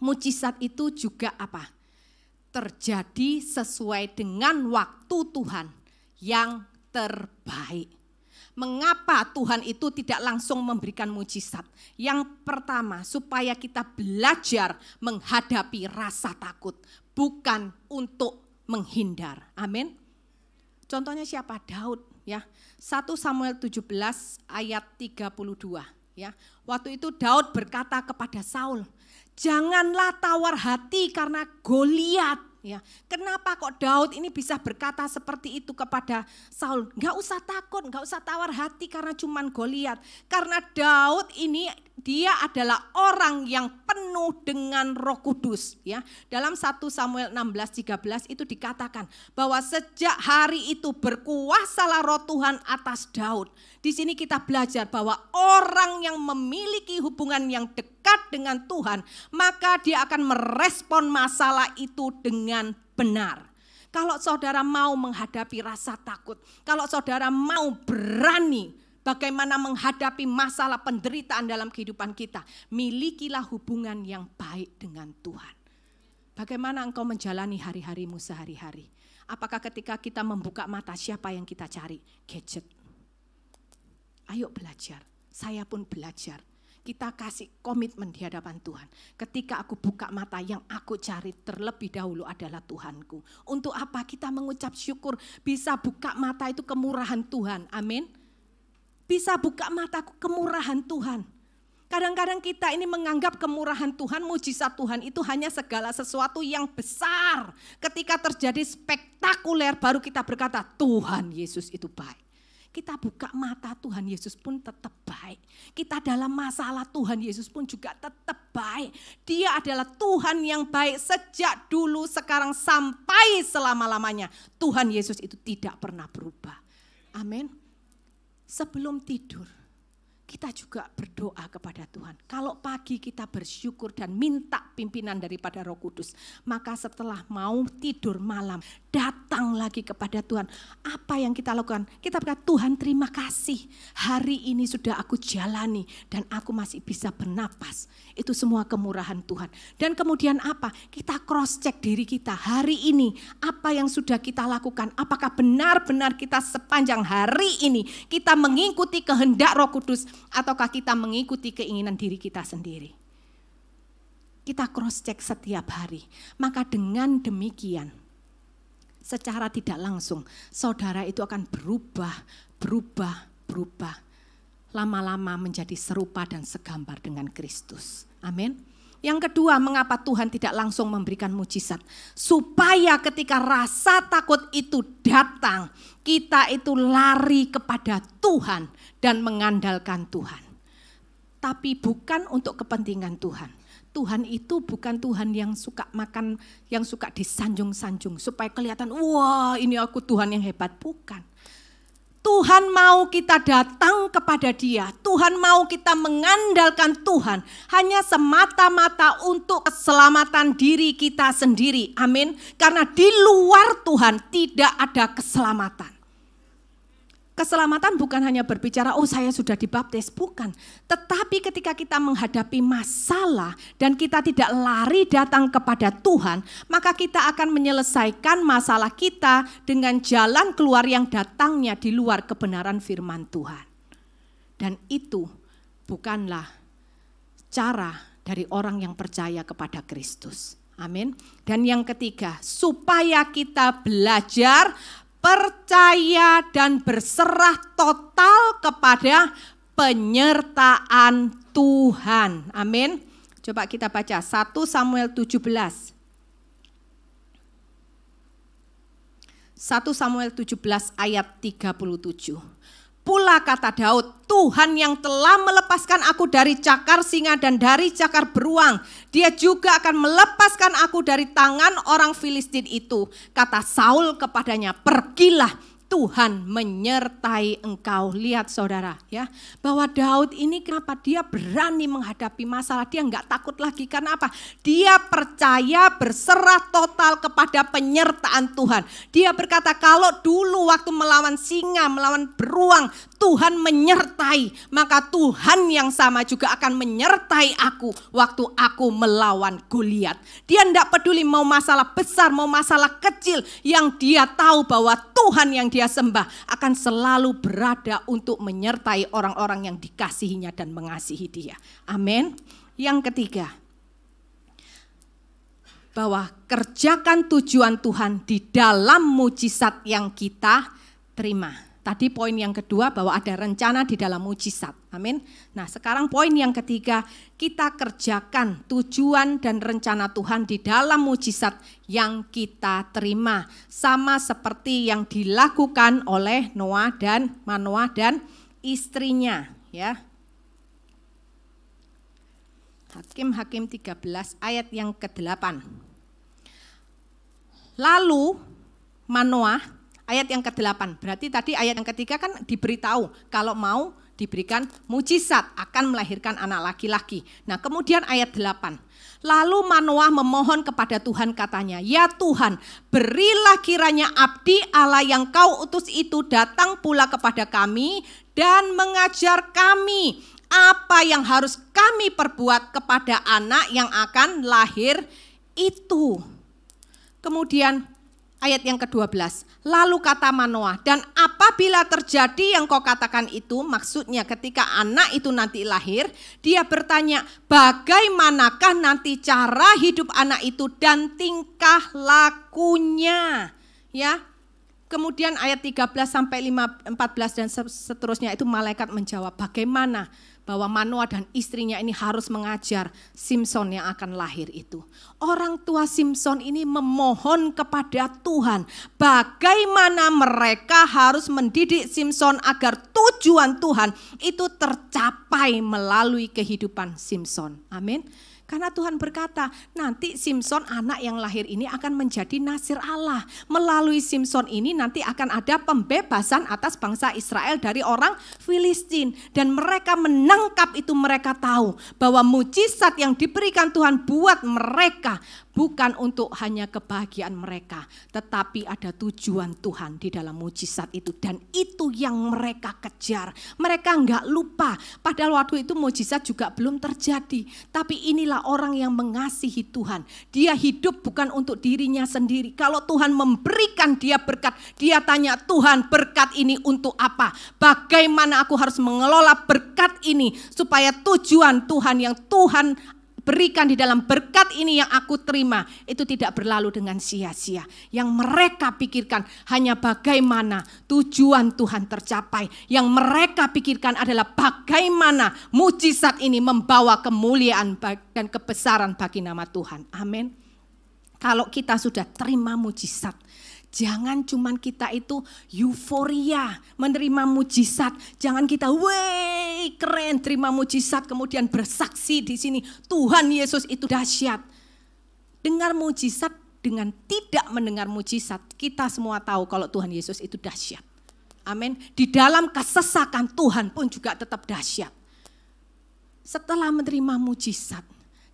Mujizat itu juga apa? Terjadi sesuai dengan waktu Tuhan yang terbaik. Mengapa Tuhan itu tidak langsung memberikan mujizat? Yang pertama, supaya kita belajar menghadapi rasa takut, bukan untuk menghindar. Amin. Contohnya siapa? Daud, ya. 1 Samuel 17 ayat 32, ya. Waktu itu Daud berkata kepada Saul, janganlah tawar hati karena Goliat. Ya, kenapa kok Daud ini bisa berkata seperti itu kepada Saul? Gak usah takut, gak usah tawar hati karena cuman Goliat. Karena Daud ini dia adalah orang yang penuh dengan Roh Kudus. Ya, dalam 1 Samuel 16:13 itu dikatakan bahwa sejak hari itu berkuasalah Roh Tuhan atas Daud. Di sini kita belajar bahwa orang yang memiliki hubungan yang dekat dengan Tuhan, maka dia akan merespon masalah itu dengan benar. Kalau saudara mau menghadapi rasa takut, kalau saudara mau berani bagaimana menghadapi masalah penderitaan dalam kehidupan kita, milikilah hubungan yang baik dengan Tuhan. Bagaimana engkau menjalani hari-harimu sehari-hari? Apakah ketika kita membuka mata siapa yang kita cari? Gadget. Ayo belajar, saya pun belajar. Kita kasih komitmen di hadapan Tuhan. Ketika aku buka mata, yang aku cari terlebih dahulu adalah Tuhanku. Untuk apa? Kita mengucap syukur bisa buka mata itu kemurahan Tuhan. Amin. Bisa buka mataku kemurahan Tuhan. Kadang-kadang kita ini menganggap kemurahan Tuhan, mujizat Tuhan itu hanya segala sesuatu yang besar. Ketika terjadi spektakuler baru kita berkata Tuhan Yesus itu baik. Kita buka mata, Tuhan Yesus pun tetap baik. Kita dalam masalah, Tuhan Yesus pun juga tetap baik. Dia adalah Tuhan yang baik sejak dulu, sekarang, sampai selama-lamanya. Tuhan Yesus itu tidak pernah berubah. Amin. Sebelum tidur, kita juga berdoa kepada Tuhan. Kalau pagi kita bersyukur dan minta pimpinan daripada Roh Kudus, maka setelah mau tidur malam, datang lagi kepada Tuhan. Apa yang kita lakukan? Kita berkata, Tuhan terima kasih. Hari ini sudah aku jalani dan aku masih bisa bernapas. Itu semua kemurahan Tuhan. Dan kemudian apa? Kita cross check diri kita. Hari ini apa yang sudah kita lakukan? Apakah benar-benar kita sepanjang hari ini kita mengikuti kehendak Roh Kudus? Ataukah kita mengikuti keinginan diri kita sendiri? Kita cross check setiap hari. Maka dengan demikian, secara tidak langsung, saudara itu akan berubah. Lama-lama menjadi serupa dan segambar dengan Kristus. Amin. Yang kedua, mengapa Tuhan tidak langsung memberikan mujizat? Supaya ketika rasa takut itu datang, kita itu lari kepada Tuhan dan mengandalkan Tuhan. Tapi bukan untuk kepentingan Tuhan. Tuhan itu bukan Tuhan yang suka makan, yang suka disanjung-sanjung supaya kelihatan, wah ini aku Tuhan yang hebat. Bukan. Tuhan mau kita datang kepada Dia. Tuhan mau kita mengandalkan Tuhan. Hanya semata-mata untuk keselamatan diri kita sendiri. Amin. Karena di luar Tuhan tidak ada keselamatan. Keselamatan bukan hanya berbicara, oh saya sudah dibaptis, bukan. Tetapi ketika kita menghadapi masalah dan kita tidak lari datang kepada Tuhan, maka kita akan menyelesaikan masalah kita dengan jalan keluar yang datangnya di luar kebenaran firman Tuhan. Dan itu bukanlah cara dari orang yang percaya kepada Kristus. Amin. Dan yang ketiga, supaya kita belajar percaya dan berserah total kepada penyertaan Tuhan. Amin. Coba kita baca 1 Samuel 17. 1 Samuel 17 ayat 37. Pula kata Daud, Tuhan yang telah melepaskan aku dari cakar singa dan dari cakar beruang, Dia juga akan melepaskan aku dari tangan orang Filistin itu. Kata Saul kepadanya, pergilah, Tuhan menyertai engkau. Lihat saudara ya, bahwa Daud ini kenapa dia berani menghadapi masalah, dia enggak takut lagi. Karena apa? Dia percaya berserah total kepada penyertaan Tuhan. Dia berkata kalau dulu waktu melawan singa, melawan beruang, Tuhan menyertai, maka Tuhan yang sama juga akan menyertai aku waktu aku melawan Goliat. Dia enggak peduli mau masalah besar, mau masalah kecil, yang dia tahu bahwa Tuhan yang dia sembah akan selalu berada untuk menyertai orang-orang yang dikasihinya dan mengasihi dia. Amin. Yang ketiga, bahwa kerjakan tujuan Tuhan di dalam mujizat yang kita terima. Tadi poin yang kedua bahwa ada rencana di dalam mujizat. Amin. Nah sekarang poin yang ketiga, kita kerjakan tujuan dan rencana Tuhan di dalam mujizat yang kita terima. Sama seperti yang dilakukan oleh Manoah dan istrinya. Ya. Hakim-Hakim 13 ayat yang ke-8. Lalu Manoah, ayat yang ke-8, berarti tadi ayat yang ketiga kan diberitahu kalau mau diberikan mujizat akan melahirkan anak laki-laki. Nah kemudian ayat 8, lalu Manoah memohon kepada Tuhan katanya, ya Tuhan berilah kiranya abdi Allah yang kau utus itu datang pula kepada kami dan mengajar kami apa yang harus kami perbuat kepada anak yang akan lahir itu. Kemudian Ayat yang ke-12, lalu kata Manoah, dan apabila terjadi yang kau katakan itu, maksudnya ketika anak itu nanti lahir, dia bertanya, bagaimanakah nanti cara hidup anak itu dan tingkah lakunya. Ya. Kemudian ayat 13 sampai 14 dan seterusnya itu malaikat menjawab, bagaimana bahwa Manoah dan istrinya ini harus mengajar Simson yang akan lahir itu. Orang tua Simson ini memohon kepada Tuhan bagaimana mereka harus mendidik Simson agar tujuan Tuhan itu tercapai melalui kehidupan Simson. Amin. Karena Tuhan berkata, nanti Simson anak yang lahir ini akan menjadi nasir Allah. Melalui Simson ini nanti akan ada pembebasan atas bangsa Israel dari orang Filistin. Dan mereka menangkap itu, mereka tahu bahwa mujizat yang diberikan Tuhan buat mereka bukan untuk hanya kebahagiaan mereka, tetapi ada tujuan Tuhan di dalam mujizat itu. Dan itu yang mereka kejar. Mereka enggak lupa, padahal waktu itu mujizat juga belum terjadi. Tapi inilah orang yang mengasihi Tuhan. Dia hidup bukan untuk dirinya sendiri. Kalau Tuhan memberikan dia berkat, dia tanya, Tuhan berkat ini untuk apa? Bagaimana aku harus mengelola berkat ini supaya tujuan Tuhan yang Tuhan berikan di dalam berkat ini yang aku terima itu tidak berlalu dengan sia-sia. Yang mereka pikirkan hanya bagaimana tujuan Tuhan tercapai. Yang mereka pikirkan adalah bagaimana mujizat ini membawa kemuliaan dan kebesaran bagi nama Tuhan. Amin. Kalau kita sudah terima mujizat, jangan cuman kita itu euforia menerima mujizat. Jangan kita wey keren terima mujizat kemudian bersaksi di sini Tuhan Yesus itu dahsyat. Dengar mujizat dengan tidak mendengar mujizat, kita semua tahu kalau Tuhan Yesus itu dahsyat. Amin. Di dalam kesesakan Tuhan pun juga tetap dahsyat. Setelah menerima mujizat,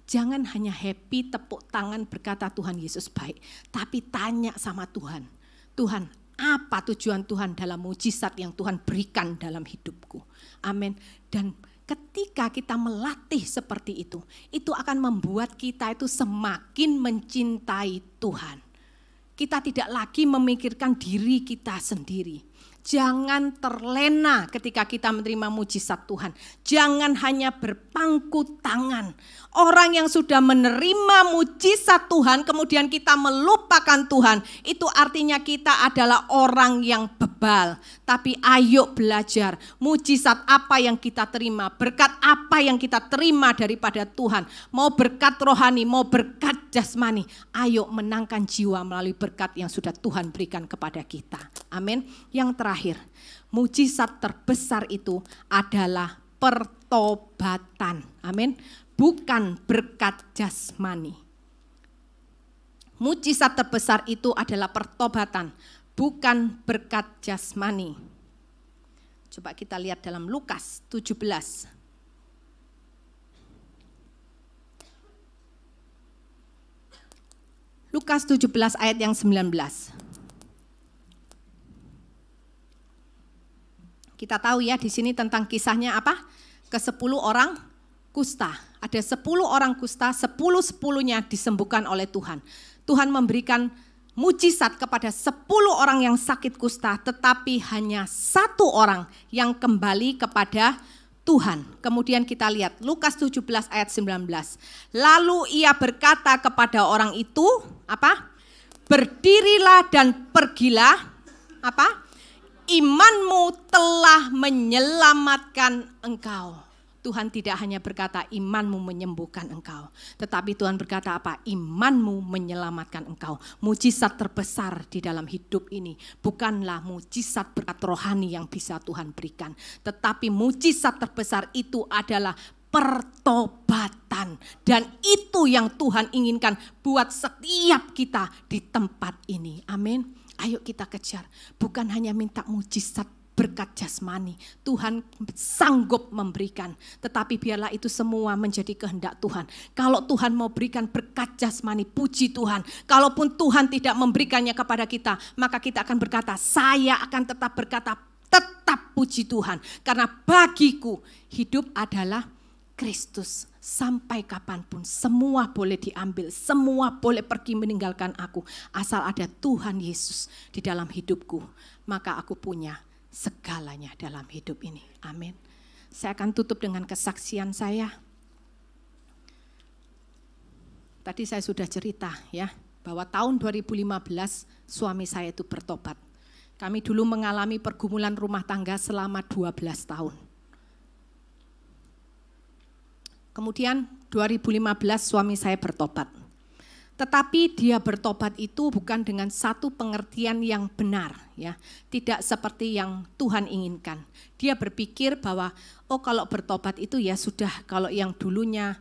jangan hanya happy, tepuk tangan berkata Tuhan Yesus baik. Tapi tanya sama Tuhan, Tuhan apa tujuan Tuhan dalam mujizat yang Tuhan berikan dalam hidupku. Amin. Dan ketika kita melatih seperti itu akan membuat kita itu semakin mencintai Tuhan. Kita tidak lagi memikirkan diri kita sendiri. Jangan terlena ketika kita menerima mujizat Tuhan. Jangan hanya berpangku tangan. Orang yang sudah menerima mujizat Tuhan kemudian kita melupakan Tuhan, itu artinya kita adalah orang yang bebal. Tapi ayo belajar mujizat apa yang kita terima, berkat apa yang kita terima daripada Tuhan. Mau berkat rohani, mau berkat jasmani, ayo menangkan jiwa melalui berkat yang sudah Tuhan berikan kepada kita. Amin. Yang terakhir, mujizat terbesar itu adalah pertobatan. Amin. Bukan berkat jasmani. Mujizat terbesar itu adalah pertobatan, bukan berkat jasmani. Coba kita lihat dalam Lukas 17. Lukas 17 ayat yang 19. Kita tahu ya di sini tentang kisahnya apa? Ke-10 orang kusta. Ada 10 orang kusta, 10-10-nya disembuhkan oleh Tuhan. Tuhan memberikan mujizat kepada 10 orang yang sakit kusta, tetapi hanya 1 orang yang kembali kepada Tuhan. Kemudian kita lihat Lukas 17 ayat 19. Lalu ia berkata kepada orang itu, apa? Berdirilah dan pergilah, apa? Imanmu telah menyelamatkan engkau. Tuhan tidak hanya berkata imanmu menyembuhkan engkau, tetapi Tuhan berkata apa? Imanmu menyelamatkan engkau. Mujizat terbesar di dalam hidup ini bukanlah mujizat berkat rohani yang bisa Tuhan berikan, tetapi mujizat terbesar itu adalah pertobatan. Dan itu yang Tuhan inginkan buat setiap kita di tempat ini. Amin. Ayo kita kejar, bukan hanya minta mujizat berkat jasmani, Tuhan sanggup memberikan, tetapi biarlah itu semua menjadi kehendak Tuhan. Kalau Tuhan mau berikan berkat jasmani, puji Tuhan. Kalaupun Tuhan tidak memberikannya kepada kita, maka kita akan berkata, saya akan tetap berkata, tetap puji Tuhan. Karena bagiku hidup adalah Kristus sampai kapanpun. Semua boleh diambil, semua boleh pergi meninggalkan aku. Asal ada Tuhan Yesus di dalam hidupku, maka aku punya segalanya dalam hidup ini. Amin. Saya akan tutup dengan kesaksian saya. Tadi saya sudah cerita ya, bahwa tahun 2015 suami saya itu bertobat. Kami dulu mengalami pergumulan rumah tangga selama 12 tahun. Kemudian 2015 suami saya bertobat. Tetapi dia bertobat itu bukan dengan satu pengertian yang benar, ya. Tidak seperti yang Tuhan inginkan. Dia berpikir bahwa kalau bertobat itu ya sudah, kalau yang dulunya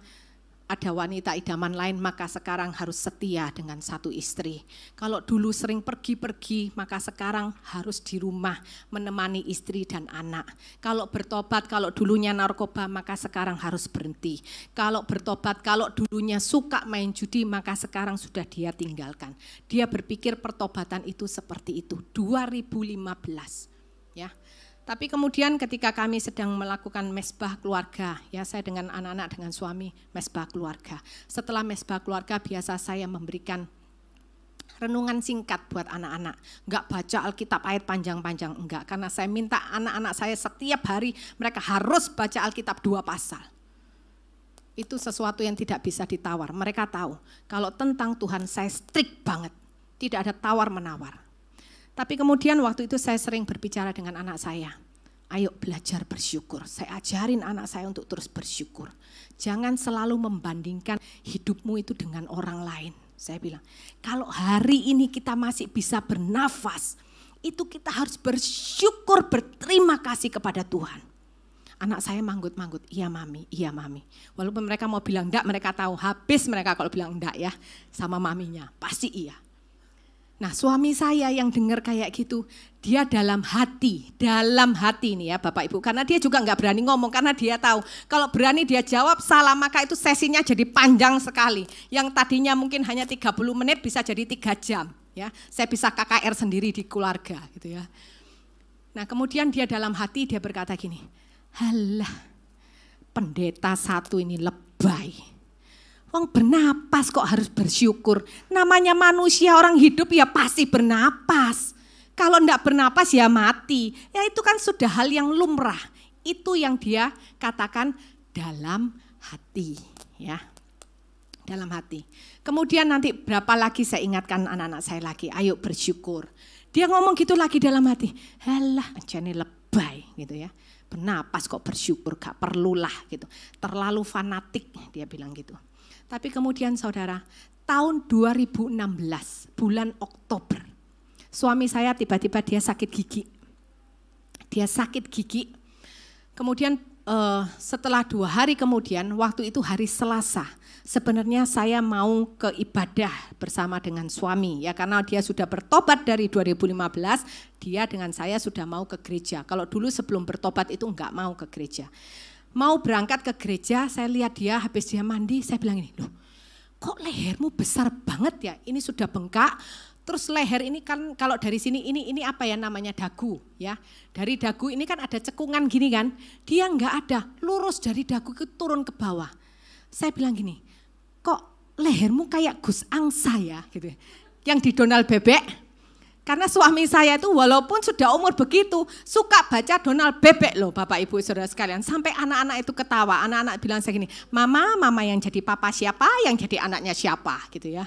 ada wanita idaman lain maka sekarang harus setia dengan satu istri. Kalau dulu sering pergi-pergi maka sekarang harus di rumah menemani istri dan anak. Kalau bertobat, kalau dulunya narkoba maka sekarang harus berhenti. Kalau bertobat, kalau dulunya suka main judi maka sekarang sudah dia tinggalkan. Dia berpikir pertobatan itu seperti itu. 2015 ya. Tapi kemudian ketika kami sedang melakukan mesbah keluarga, ya saya dengan anak-anak, dengan suami, mesbah keluarga. Setelah mesbah keluarga biasa saya memberikan renungan singkat buat anak-anak. Enggak baca Alkitab ayat panjang-panjang, enggak. Karena saya minta anak-anak saya setiap hari mereka harus baca Alkitab 2 pasal. Itu sesuatu yang tidak bisa ditawar. Mereka tahu kalau tentang Tuhan saya strict banget. Tidak ada tawar-menawar. Tapi kemudian waktu itu saya sering berbicara dengan anak saya. Ayo belajar bersyukur. Saya ajarin anak saya untuk terus bersyukur. Jangan selalu membandingkan hidupmu itu dengan orang lain. Saya bilang, kalau hari ini kita masih bisa bernafas, itu kita harus bersyukur, berterima kasih kepada Tuhan. Anak saya manggut-manggut, iya mami, iya mami. Walaupun mereka mau bilang enggak, mereka tahu habis mereka kalau bilang enggak ya sama maminya, pasti iya. Nah suami saya yang dengar kayak gitu, dia dalam hati nih ya Bapak Ibu. Karena dia juga nggak berani ngomong, karena dia tahu kalau berani dia jawab salah maka itu sesinya jadi panjang sekali. Yang tadinya mungkin hanya 30 menit bisa jadi 3 jam. Ya, saya bisa KKR sendiri di keluarga gitu ya. Nah kemudian dia dalam hati dia berkata gini, halah pendeta satu ini lebay. Wong bernapas kok harus bersyukur. Namanya manusia, orang hidup ya pasti bernapas. Kalau enggak bernapas ya mati. Ya itu kan sudah hal yang lumrah. Itu yang dia katakan dalam hati, ya. Dalam hati. Kemudian nanti berapa lagi saya ingatkan anak-anak saya lagi, ayo bersyukur. Dia ngomong gitu lagi dalam hati. Halah, jane lebay gitu ya. Bernapas kok bersyukur, gak perlulah gitu. Terlalu fanatik dia bilang gitu. Tapi kemudian saudara, tahun 2016, bulan Oktober, suami saya tiba-tiba dia sakit gigi. Dia sakit gigi, kemudian setelah 2 hari kemudian, waktu itu hari Selasa, sebenarnya saya mau ke ibadah bersama dengan suami. Ya karena dia sudah bertobat dari 2015, dia dengan saya sudah mau ke gereja. Kalau dulu sebelum bertobat itu enggak mau ke gereja. Mau berangkat ke gereja, saya lihat dia habis dia mandi, saya bilang ini, loh kok lehermu besar banget ya, ini sudah bengkak, terus leher ini kan kalau dari sini ini apa ya namanya dagu ya, dari dagu ini kan ada cekungan gini kan, dia enggak ada, lurus dari dagu ke turun ke bawah. Saya bilang gini, kok lehermu kayak Gus Angsa ya gitu, yang di Donald Bebek. Karena suami saya itu walaupun sudah umur begitu, suka baca Donald Bebek loh Bapak Ibu Saudara sekalian. Sampai anak-anak itu ketawa, anak-anak bilang saya gini, mama yang jadi papa siapa, yang jadi anaknya siapa gitu ya.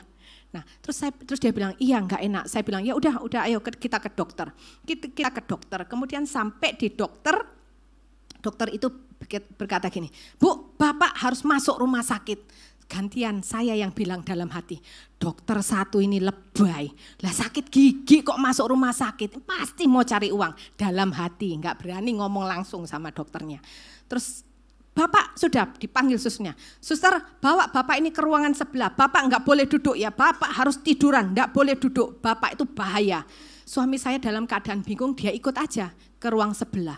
Nah terus dia bilang, iya enggak enak. Saya bilang, ya udah ayo kita ke dokter. Kita ke dokter, kemudian sampai di dokter itu berkata gini, Bu, Bapak harus masuk rumah sakit. Gantian saya yang bilang dalam hati, dokter satu ini lebay, lah sakit gigi kok masuk rumah sakit, pasti mau cari uang. Dalam hati, nggak berani ngomong langsung sama dokternya. Terus Bapak sudah dipanggil susternya, suster bawa Bapak ini ke ruangan sebelah, Bapak nggak boleh duduk ya, Bapak harus tiduran, nggak boleh duduk, Bapak itu bahaya. Suami saya dalam keadaan bingung, dia ikut aja ke ruang sebelah.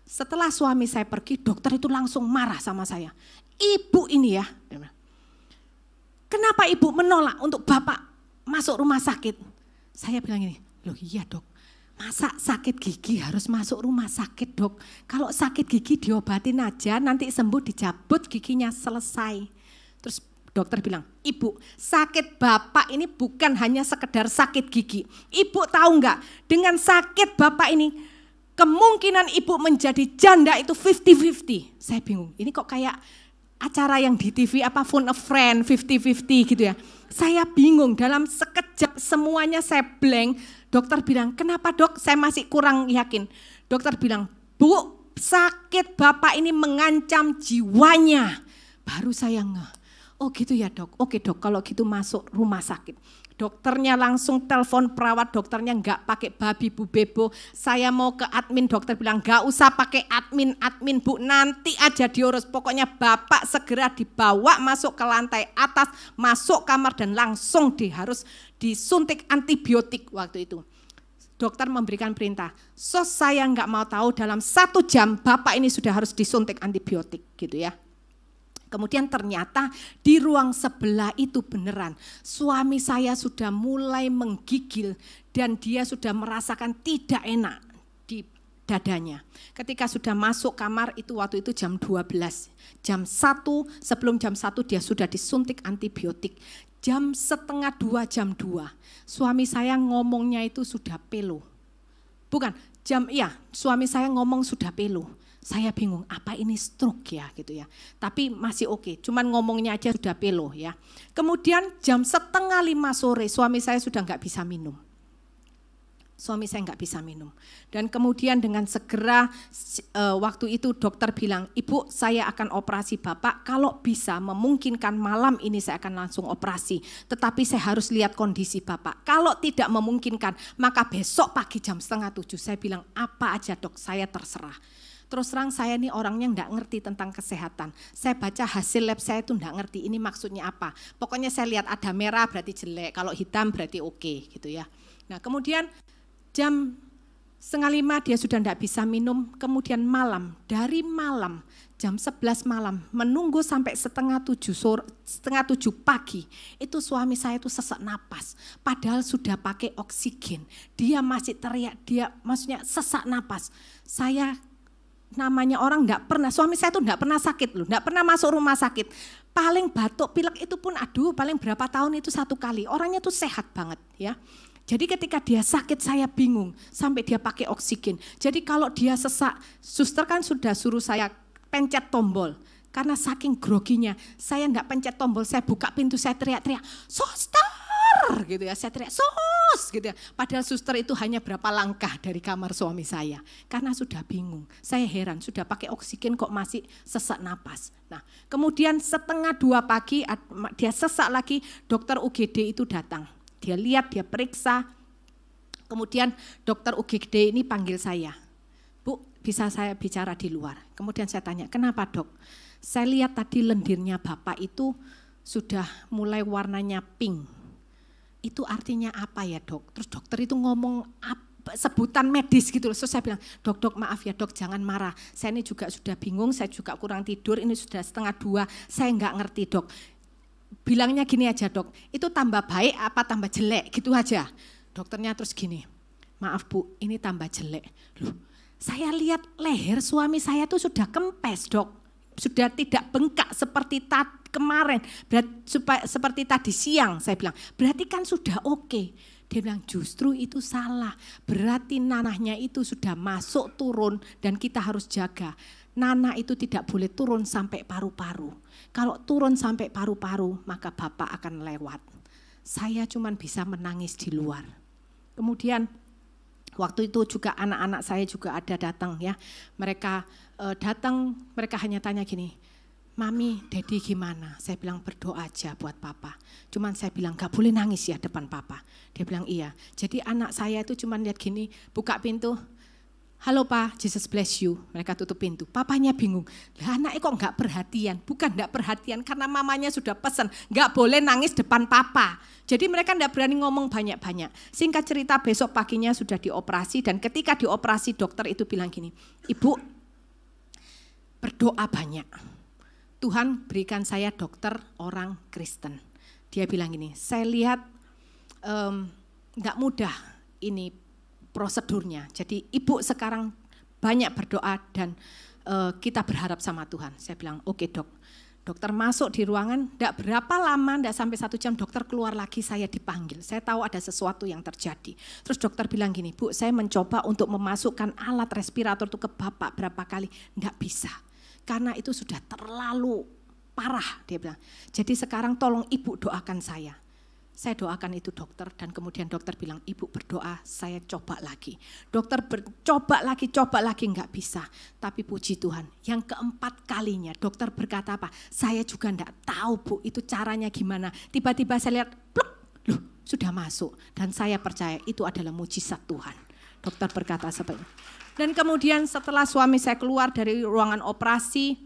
Setelah suami saya pergi, dokter itu langsung marah sama saya. Ibu ini ya, kenapa ibu menolak untuk Bapak masuk rumah sakit? Saya bilang ini, loh iya dok, Masa sakit gigi harus masuk rumah sakit, Dok? Kalau sakit gigi diobatin aja, nanti sembuh dicabut giginya, selesai. Terus dokter bilang, Ibu, sakit Bapak ini bukan hanya sekedar sakit gigi. Ibu tahu enggak, dengan sakit Bapak ini, kemungkinan Ibu menjadi janda itu 50-50. Saya bingung, ini kok kayak acara yang di TV, apa Phone a Friend, 50-50 gitu ya. Saya bingung, dalam sekejap semuanya saya blank. Dokter bilang, kenapa Dok? Saya masih kurang yakin. Dokter bilang, Bu, sakit Bapak ini mengancam jiwanya. Baru saya ngeh. Oh gitu ya Dok, oke Dok, kalau gitu masuk rumah sakit. Dokternya langsung telepon perawat, dokternya enggak pakai babi bu bebo. Saya mau ke admin, dokter bilang enggak usah pakai admin Bu, nanti aja diurus. Pokoknya Bapak segera dibawa masuk ke lantai atas, masuk kamar dan langsung harus disuntik antibiotik waktu itu. Dokter memberikan perintah, saya enggak mau tahu dalam 1 jam Bapak ini sudah harus disuntik antibiotik gitu ya. Kemudian ternyata di ruang sebelah itu beneran suami saya sudah mulai menggigil dan dia sudah merasakan tidak enak di dadanya. Ketika sudah masuk kamar itu waktu itu jam 12, jam 1 sebelum jam 1 dia sudah disuntik antibiotik. Jam 1:30 jam 2 suami saya ngomongnya itu sudah pelo. Bukan, suami saya ngomong sudah pelo. Saya bingung, apa ini stroke ya gitu ya. Tapi masih oke, cuman ngomongnya aja sudah pelo ya. Kemudian jam 4:30 sore suami saya sudah enggak bisa minum. Suami saya enggak bisa minum. Dan kemudian dengan segera waktu itu dokter bilang, Ibu saya akan operasi Bapak, kalau bisa memungkinkan malam ini saya akan langsung operasi. Tetapi saya harus lihat kondisi Bapak. Kalau tidak memungkinkan maka besok pagi jam 6:30. Saya bilang apa aja Dok, saya terserah. Terus terang saya ini orangnya enggak ngerti tentang kesehatan. Saya baca hasil lab saya itu enggak ngerti ini maksudnya apa. Pokoknya saya lihat ada merah berarti jelek, kalau hitam berarti oke gitu ya. Nah kemudian jam 4:30 dia sudah enggak bisa minum. Kemudian dari malam jam 11 malam menunggu sampai 6:30 pagi. Itu suami saya itu sesak napas. Padahal sudah pakai oksigen. Dia masih teriak, dia maksudnya sesak napas. Saya namanya orang enggak pernah, suami saya tuh enggak pernah sakit loh, enggak pernah masuk rumah sakit. Paling batuk, pilek itu pun paling berapa tahun itu 1 kali. Orangnya tuh sehat banget ya. Jadi ketika dia sakit saya bingung, sampai dia pakai oksigen. Jadi kalau dia sesak, suster kan sudah suruh saya pencet tombol. Karena saking groginya, saya enggak pencet tombol, saya buka pintu, saya teriak-teriak, "Suster!" gitu ya, saya teriak, "Sus!" gitu ya. Padahal suster itu hanya berapa langkah dari kamar suami saya. Karena sudah bingung, saya heran, sudah pakai oksigen kok masih sesak napas. Nah, kemudian 1:30 pagi dia sesak lagi, dokter UGD itu datang. Dia lihat, dia periksa. Kemudian dokter UGD ini panggil saya, "Bu, bisa saya bicara di luar?" Kemudian saya tanya, "Kenapa Dok?" "Saya lihat tadi lendirnya Bapak itu sudah mulai warnanya pink." "Itu artinya apa ya Dok?" Terus dokter itu ngomong sebutan medis gitu loh. Terus saya bilang, Dok maaf ya Dok, jangan marah. Saya ini juga sudah bingung, saya juga kurang tidur, ini sudah 1:30, saya enggak ngerti Dok. Bilangnya gini aja Dok, itu tambah baik apa tambah jelek gitu aja. Dokternya terus gini, "Maaf Bu, ini tambah jelek." Loh, saya lihat leher suami saya tuh sudah kempes Dok. Sudah tidak bengkak seperti kemarin, seperti tadi siang. Saya bilang, berarti kan sudah oke. Dia bilang, justru itu salah. Berarti nanahnya itu sudah masuk turun dan kita harus jaga. Nanah itu tidak boleh turun sampai paru-paru. Kalau turun sampai paru-paru, maka Bapak akan lewat. Saya cuma bisa menangis di luar. Kemudian waktu itu juga anak-anak saya juga ada datang ya. Mereka datang, mereka hanya tanya gini, "Mami, Daddy gimana?" Saya bilang, "Berdoa aja buat Papa." Cuman saya bilang, "Gak boleh nangis ya depan Papa." Dia bilang, "Iya." Jadi anak saya itu cuman lihat gini, buka pintu, "Halo Pak, Jesus bless you." Mereka tutup pintu. Papanya bingung, lah anaknya kok gak perhatian? Bukan gak perhatian, karena mamanya sudah pesan, gak boleh nangis depan Papa. Jadi mereka gak berani ngomong banyak-banyak. Singkat cerita besok paginya sudah dioperasi, dan ketika dioperasi dokter itu bilang gini, "Ibu, berdoa banyak. Tuhan berikan saya dokter orang Kristen." Dia bilang gini, "Saya lihat gak mudah ini prosedurnya. Jadi ibu sekarang banyak berdoa dan kita berharap sama Tuhan. Saya bilang, oke dok. Dokter masuk di ruangan, tidak berapa lama, tidak sampai 1 jam, dokter keluar lagi, saya dipanggil. Saya tahu ada sesuatu yang terjadi. Terus dokter bilang gini, Bu, saya mencoba untuk memasukkan alat respirator itu ke Bapak berapa kali, tidak bisa. Karena itu sudah terlalu parah, dia bilang. Jadi sekarang tolong ibu doakan saya. Saya doakan itu dokter dan kemudian dokter bilang, ibu berdoa, saya coba lagi. Dokter coba lagi, enggak bisa. Tapi puji Tuhan, yang keempat kalinya dokter berkata apa? Saya juga enggak tahu Bu, itu caranya gimana. Tiba-tiba saya lihat, pluk, loh sudah masuk. Dan saya percaya itu adalah mujizat Tuhan. Dokter berkata seperti itu. Dan kemudian setelah suami saya keluar dari ruangan operasi,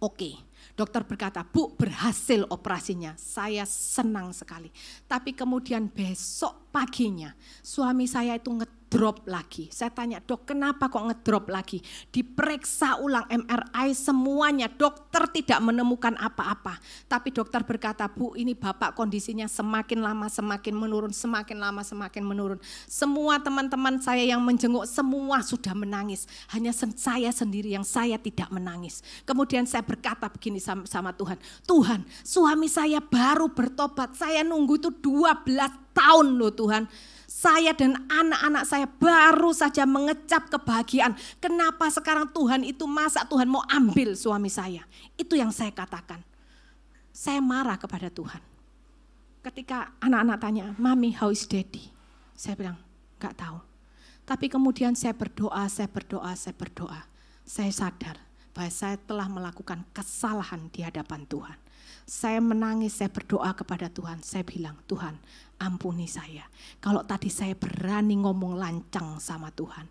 oke. Dokter berkata, Bu, berhasil operasinya. Saya senang sekali. Tapi kemudian besok paginya suami saya itu ngedrop lagi. Saya tanya, dok kenapa kok ngedrop lagi? Diperiksa ulang MRI semuanya, dokter tidak menemukan apa-apa. Tapi dokter berkata, Bu, ini Bapak kondisinya semakin lama semakin menurun, semakin lama semakin menurun. Semua teman-teman saya yang menjenguk semua sudah menangis. Hanya saya sendiri yang saya tidak menangis. Kemudian saya berkata begini sama Tuhan, Tuhan, suami saya baru bertobat, saya nunggu itu 12 tahun loh Tuhan. Saya dan anak-anak saya baru saja mengecap kebahagiaan. Kenapa sekarang Tuhan itu masa Tuhan mau ambil suami saya? Itu yang saya katakan. Saya marah kepada Tuhan. Ketika anak-anak tanya, Mami, how is Daddy? Saya bilang, enggak tahu. Tapi kemudian saya berdoa. Saya sadar bahwa saya telah melakukan kesalahan di hadapan Tuhan. Saya menangis, saya berdoa kepada Tuhan. Saya bilang, Tuhan ampuni saya. Kalau tadi saya berani ngomong lancang sama Tuhan.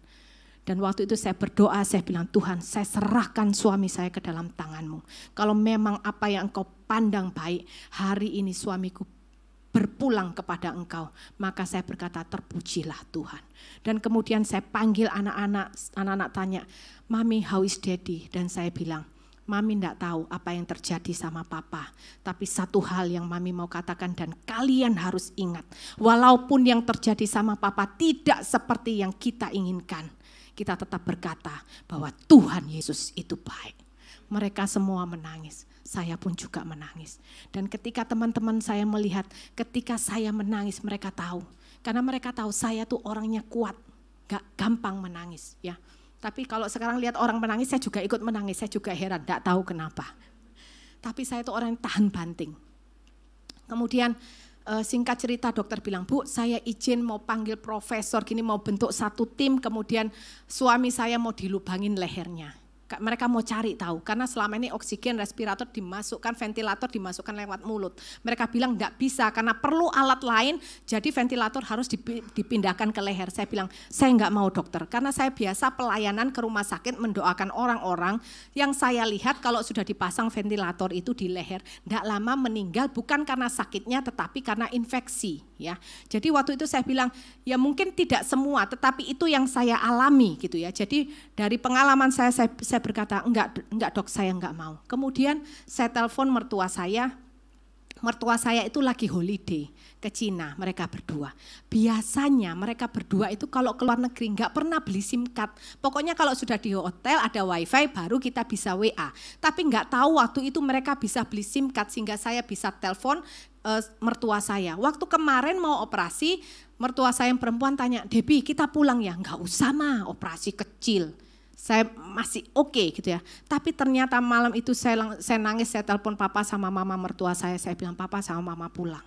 Dan waktu itu saya berdoa, saya bilang, Tuhan saya serahkan suami saya ke dalam tangan-Mu. Kalau memang apa yang Engkau pandang baik, hari ini suamiku berpulang kepada Engkau, maka saya berkata terpujilah Tuhan. Dan kemudian saya panggil anak-anak tanya, Mami how is Daddy? Dan saya bilang, Mami enggak tahu apa yang terjadi sama Papa. Tapi satu hal yang Mami mau katakan dan kalian harus ingat. Walaupun yang terjadi sama Papa tidak seperti yang kita inginkan. Kita tetap berkata bahwa Tuhan Yesus itu baik. Mereka semua menangis. Saya pun juga menangis. Dan ketika teman-teman saya melihat, ketika saya menangis mereka tahu. Karena mereka tahu saya tuh orangnya kuat. Gak gampang menangis ya. Tapi kalau sekarang lihat orang menangis, saya juga ikut menangis, saya juga heran, tidak tahu kenapa. Tapi saya itu orang yang tahan banting. Kemudian singkat cerita dokter bilang, Bu saya izin mau panggil profesor, gini mau bentuk satu tim, kemudian suami saya mau dilubangin lehernya. Mereka mau cari tahu, karena selama ini oksigen respirator dimasukkan, ventilator dimasukkan lewat mulut. Mereka bilang enggak bisa karena perlu alat lain, jadi ventilator harus dipindahkan ke leher. Saya bilang, saya enggak mau dokter, karena saya biasa pelayanan ke rumah sakit mendoakan orang-orang yang saya lihat kalau sudah dipasang ventilator itu di leher, enggak lama meninggal bukan karena sakitnya tetapi karena infeksi. Ya, jadi waktu itu saya bilang, ya mungkin tidak semua, tetapi itu yang saya alami gitu ya. Jadi dari pengalaman saya berkata, enggak dok, saya enggak mau. Kemudian saya telepon mertua saya itu lagi holiday ke Cina, mereka berdua. Biasanya mereka berdua itu kalau keluar negeri enggak pernah beli SIM card. Pokoknya kalau sudah di hotel ada wifi baru kita bisa WA. Tapi enggak tahu waktu itu mereka bisa beli SIM card sehingga saya bisa telepon mertua saya. Waktu kemarin mau operasi, mertua saya yang perempuan tanya, Debbie kita pulang ya? Enggak usah mah, operasi kecil. Saya masih oke gitu ya. Tapi ternyata malam itu saya nangis, saya telepon papa sama mama mertua saya bilang papa sama mama pulang.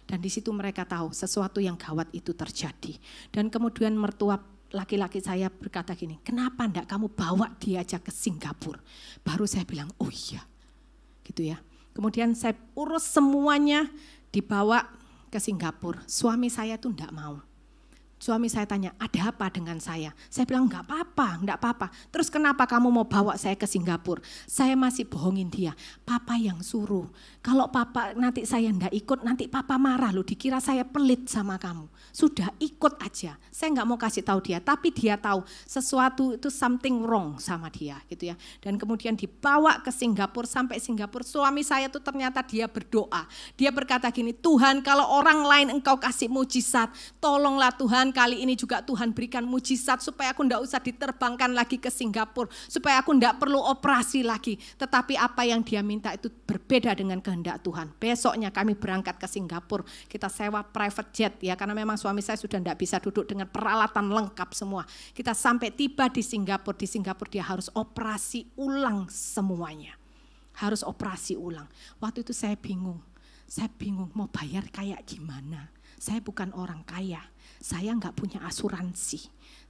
Dan di situ mereka tahu sesuatu yang gawat itu terjadi. Dan kemudian mertua laki-laki saya berkata gini, kenapa enggak kamu bawa dia aja ke Singapura? Baru saya bilang, oh iya gitu ya. Kemudian saya urus semuanya dibawa ke Singapura. Suami saya tuh enggak mau. Suami saya tanya, ada apa dengan saya? Saya bilang, enggak apa-apa. Terus kenapa kamu mau bawa saya ke Singapura? Saya masih bohongin dia, papa yang suruh. Kalau papa nanti saya enggak ikut, nanti papa marah loh, dikira saya pelit sama kamu. Sudah ikut aja, saya enggak mau kasih tahu dia, tapi dia tahu sesuatu itu something wrong sama dia gitu ya. Dan kemudian dibawa ke Singapura, sampai Singapura suami saya tuh ternyata dia berdoa. Dia berkata gini, Tuhan kalau orang lain engkau kasih mujizat, tolonglah Tuhan bulan kali ini juga Tuhan berikan mujizat supaya aku tidak usah diterbangkan lagi ke Singapura, supaya aku tidak perlu operasi lagi. Tetapi apa yang dia minta itu berbeda dengan kehendak Tuhan. Besoknya kami berangkat ke Singapura, kita sewa private jet ya, karena memang suami saya sudah tidak bisa duduk dengan peralatan lengkap semua. Kita sampai tiba di Singapura dia harus operasi ulang semuanya. Harus operasi ulang. Waktu itu saya bingung mau bayar kayak gimana. Saya bukan orang kaya, saya nggak punya asuransi,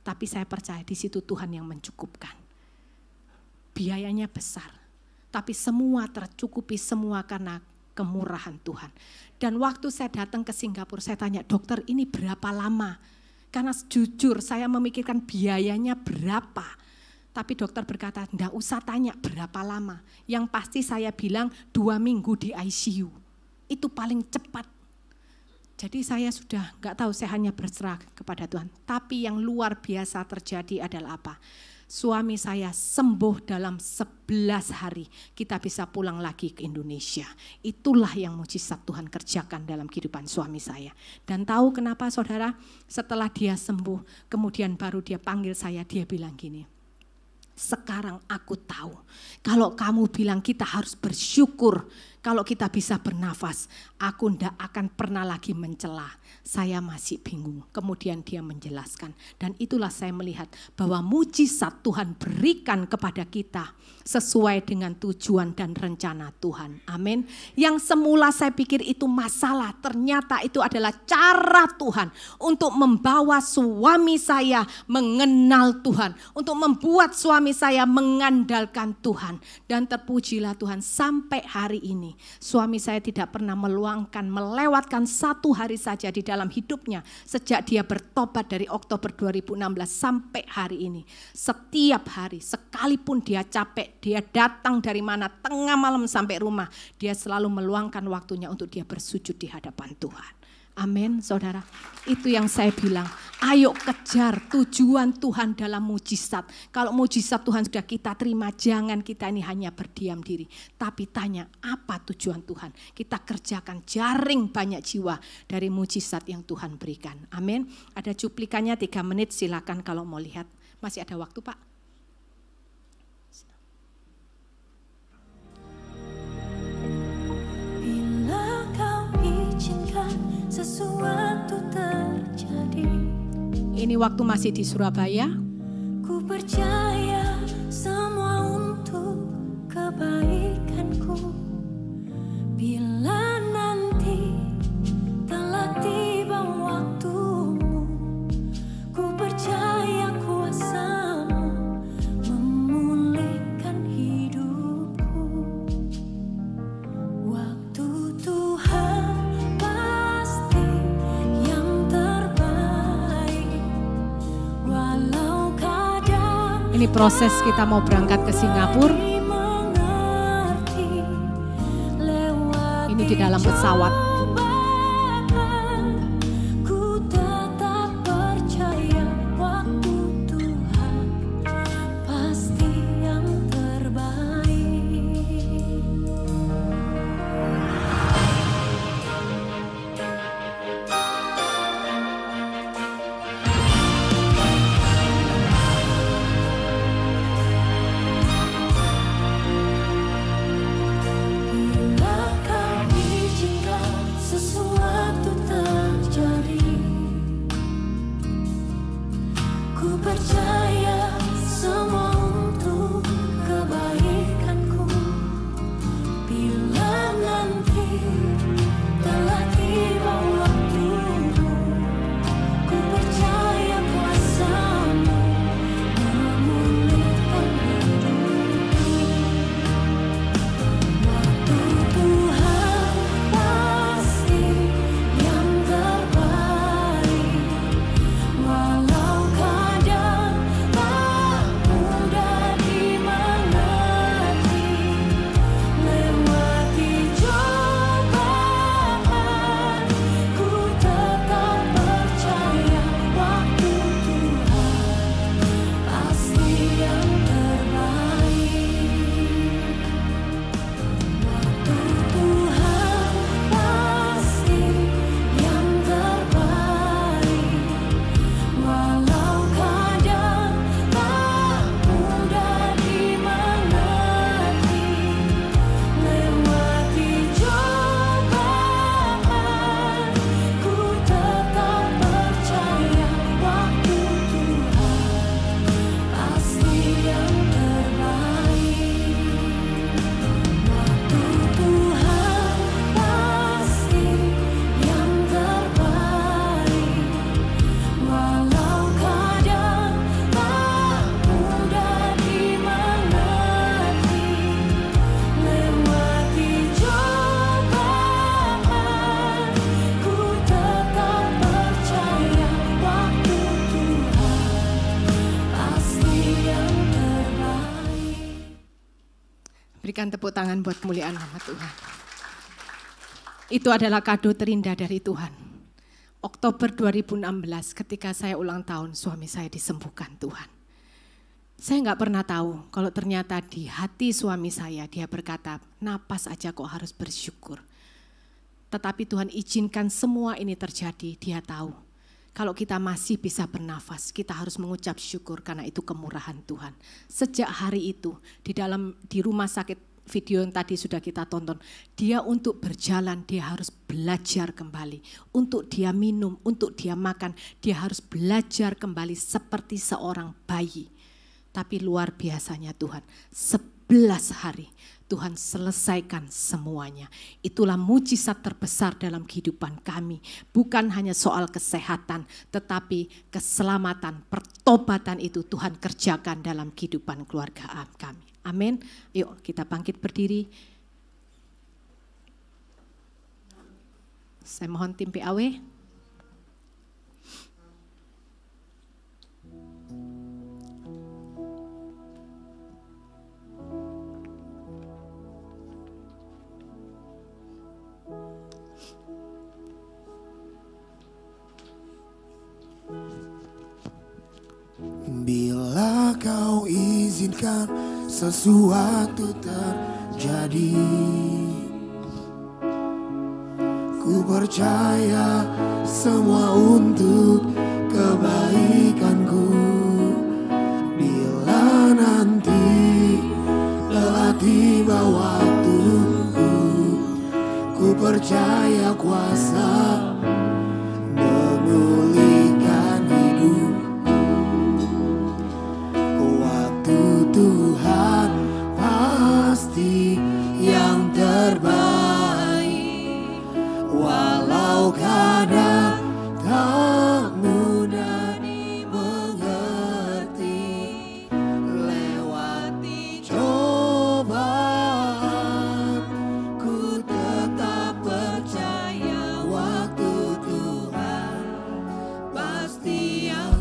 tapi saya percaya di situ Tuhan yang mencukupkan. Biayanya besar, tapi semua tercukupi semua karena kemurahan Tuhan. Dan waktu saya datang ke Singapura, saya tanya, dokter ini berapa lama? Karena jujur saya memikirkan biayanya berapa. Tapi dokter berkata, enggak usah tanya berapa lama. Yang pasti saya bilang 2 minggu di ICU. Itu paling cepat. Jadi saya sudah enggak tahu, saya hanya berserah kepada Tuhan. Tapi yang luar biasa terjadi adalah apa? Suami saya sembuh dalam 11 hari. Kita bisa pulang lagi ke Indonesia. Itulah yang mujizat Tuhan kerjakan dalam kehidupan suami saya. Dan tahu kenapa saudara? Setelah dia sembuh, kemudian baru dia panggil saya, dia bilang gini, sekarang aku tahu kalau kamu bilang kita harus bersyukur kalau kita bisa bernafas, aku tidak akan pernah lagi mencela. Saya masih bingung. Kemudian dia menjelaskan. Dan itulah saya melihat bahwa mujizat Tuhan berikan kepada kita sesuai dengan tujuan dan rencana Tuhan. Amin. Yang semula saya pikir itu masalah, ternyata itu adalah cara Tuhan untuk membawa suami saya mengenal Tuhan. Untuk membuat suami saya mengandalkan Tuhan. Dan terpujilah Tuhan sampai hari ini. Suami saya tidak pernah melewatkan 1 hari saja di dalam hidupnya sejak dia bertobat dari Oktober 2016 sampai hari ini. Setiap hari, sekalipun dia capek, dia datang dari mana, tengah malam sampai rumah, dia selalu meluangkan waktunya untuk dia bersujud di hadapan Tuhan. Amin, saudara. Itu yang saya bilang, ayo kejar tujuan Tuhan dalam mujizat. Kalau mujizat Tuhan sudah kita terima, jangan kita ini hanya berdiam diri. Tapi tanya, apa tujuan Tuhan? Kita kerjakan, jaring banyak jiwa dari mujizat yang Tuhan berikan. Amin. Ada cuplikannya 3 menit, silakan kalau mau lihat. Masih ada waktu, Pak? Bila kau izinkan sesuatu terjadi. Ini waktu masih di Surabaya. Ku percaya semua untuk kebaikanku. Bila nanti telah tiba waktumu, ku percaya kuasa-Mu memulihkan hidupku. Waktu Tuhan pasti yang terbaik. Walau kadang Ini proses kita mau berangkat ke Singapura. Ini di dalam pesawat. Ku tetap percaya waktu Tuhan pasti yang terbaik. Bila kau izinkan sesuatu terjadi, ku percaya semua untuk kebaikanku. Bila nanti telah tiba waktumu, ku percaya kuasa-Mu memulihkan hidupku. Waktu Tuhan pasti yang terbaik. Walau kadang Berikan tepuk tangan buat kemuliaan nama Tuhan. Itu adalah kado terindah dari Tuhan. Oktober 2016 ketika saya ulang tahun, suami saya disembuhkan Tuhan. Saya nggak pernah tahu kalau ternyata di hati suami saya dia berkata, napas aja kok harus bersyukur. Tetapi Tuhan izinkan semua ini terjadi, dia tahu. Kalau kita masih bisa bernafas, kita harus mengucap syukur karena itu kemurahan Tuhan. Sejak hari itu, di rumah sakit video yang tadi sudah kita tonton, dia untuk berjalan, dia harus belajar kembali. Untuk dia minum, untuk dia makan, dia harus belajar kembali seperti seorang bayi. Tapi luar biasanya Tuhan, 11 hari Tuhan selesaikan semuanya. Itulah mujizat terbesar dalam kehidupan kami. Bukan hanya soal kesehatan, tetapi keselamatan, pertobatan itu Tuhan kerjakan dalam kehidupan keluarga kami. Amin. Yuk kita bangkit berdiri. Saya mohon tim PAW. Bila kau izinkan sesuatu terjadi, ku percaya semua untuk kebaikanku. Bila nanti telah tiba waktuku, ku percaya kuasa memulihkan hidup. Tuhan pasti yang terbaik, walau kadang tak mudah dimengerti. Lewati cobaan, ku tetap percaya waktu Tuhan pasti yang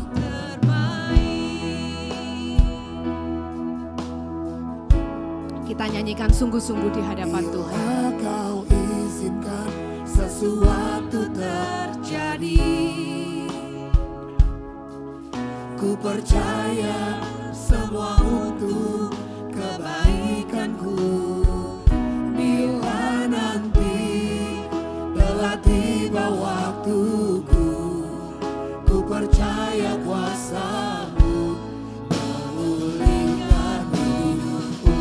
kita nyanyikan sungguh-sungguh di hadapan Tuhan. Bila kau izinkan sesuatu terjadi, ku percaya semua untuk kebaikanku. Bila nanti telah tiba waktuku, ku percaya kuasa-Mu memulihkan hidupku.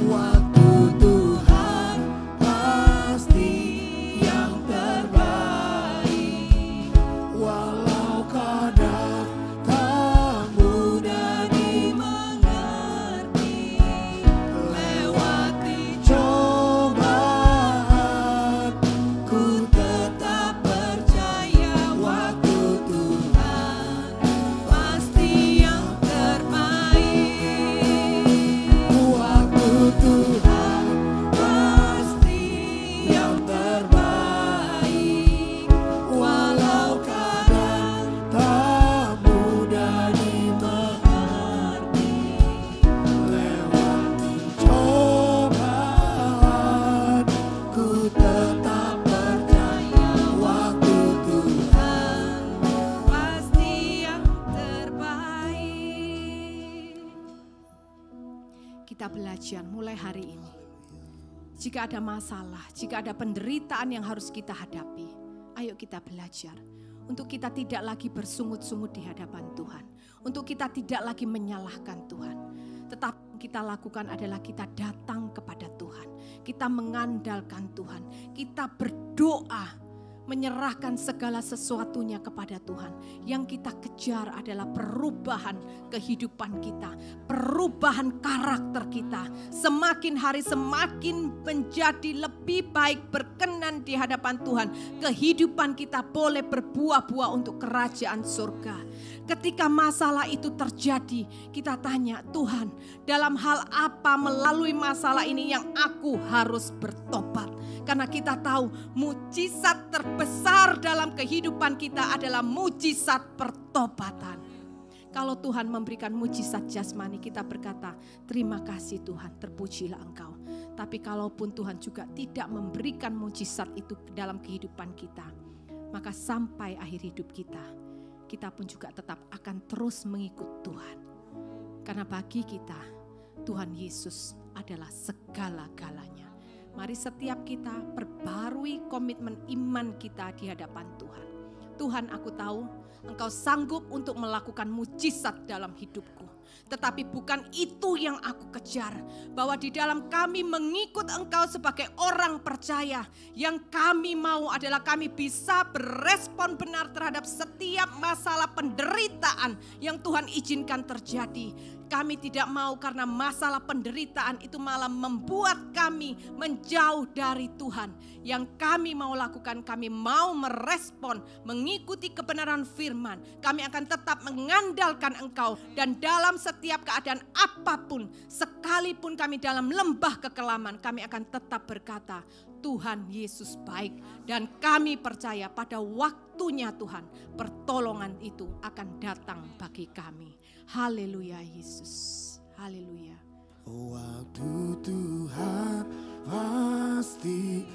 Waktu Tuhan pasti yang terbaik, walau kadang tak mudah dimengerti. Lewati cobaan, ku tetap percaya waktu Tuhan pasti yang terbaik. Waktu Tuhan pasti yang terbaik, walau kadang tak mudah dimengerti. Lewati cobaan, ku tetap percaya waktu Tuhan Pasti yang terbaik. Kita belajar mulai hari ini. Jika ada masalah, jika ada penderitaan yang harus kita hadapi, ayo kita belajar. Untuk kita tidak lagi bersungut-sungut di hadapan Tuhan. Untuk kita tidak lagi menyalahkan Tuhan. Tetapi yang kita lakukan adalah kita datang kepada Tuhan. Kita mengandalkan Tuhan. Kita berdoa. Menyerahkan segala sesuatunya kepada Tuhan. Yang kita kejar adalah perubahan kehidupan kita, perubahan karakter kita. Semakin hari semakin menjadi lebih baik, berkenan di hadapan Tuhan. Kehidupan kita boleh berbuah-buah untuk kerajaan surga. Ketika masalah itu terjadi, kita tanya, Tuhan, dalam hal apa melalui masalah ini yang aku harus bertobat? Karena kita tahu mujizat terbesar dalam kehidupan kita adalah mujizat pertobatan. Kalau Tuhan memberikan mujizat jasmani, kita berkata, terima kasih Tuhan, terpujilah Engkau. Tapi kalaupun Tuhan juga tidak memberikan mujizat itu dalam kehidupan kita, maka sampai akhir hidup kita, kita pun juga tetap akan terus mengikut Tuhan. Karena bagi kita, Tuhan Yesus adalah segala-galanya. Mari setiap kita perbarui komitmen iman kita di hadapan Tuhan. Tuhan, aku tahu Engkau sanggup untuk melakukan mujizat dalam hidupku. Tetapi bukan itu yang aku kejar. Bahwa di dalam kami mengikut Engkau sebagai orang percaya. Yang kami mau adalah kami bisa berespon benar terhadap setiap masalah penderitaan yang Tuhan izinkan terjadi. Kami tidak mau karena masalah penderitaan itu malah membuat kami menjauh dari Tuhan. Yang kami mau lakukan, kami mau merespon, mengikuti kebenaran firman. Kami akan tetap mengandalkan Engkau. Dan dalam setiap keadaan apapun, sekalipun kami dalam lembah kekelaman, kami akan tetap berkata, Tuhan Yesus baik. Dan kami percaya pada waktunya Tuhan, pertolongan itu akan datang bagi kami. Haleluya Yesus. Haleluya. Waktu Tuhan pasti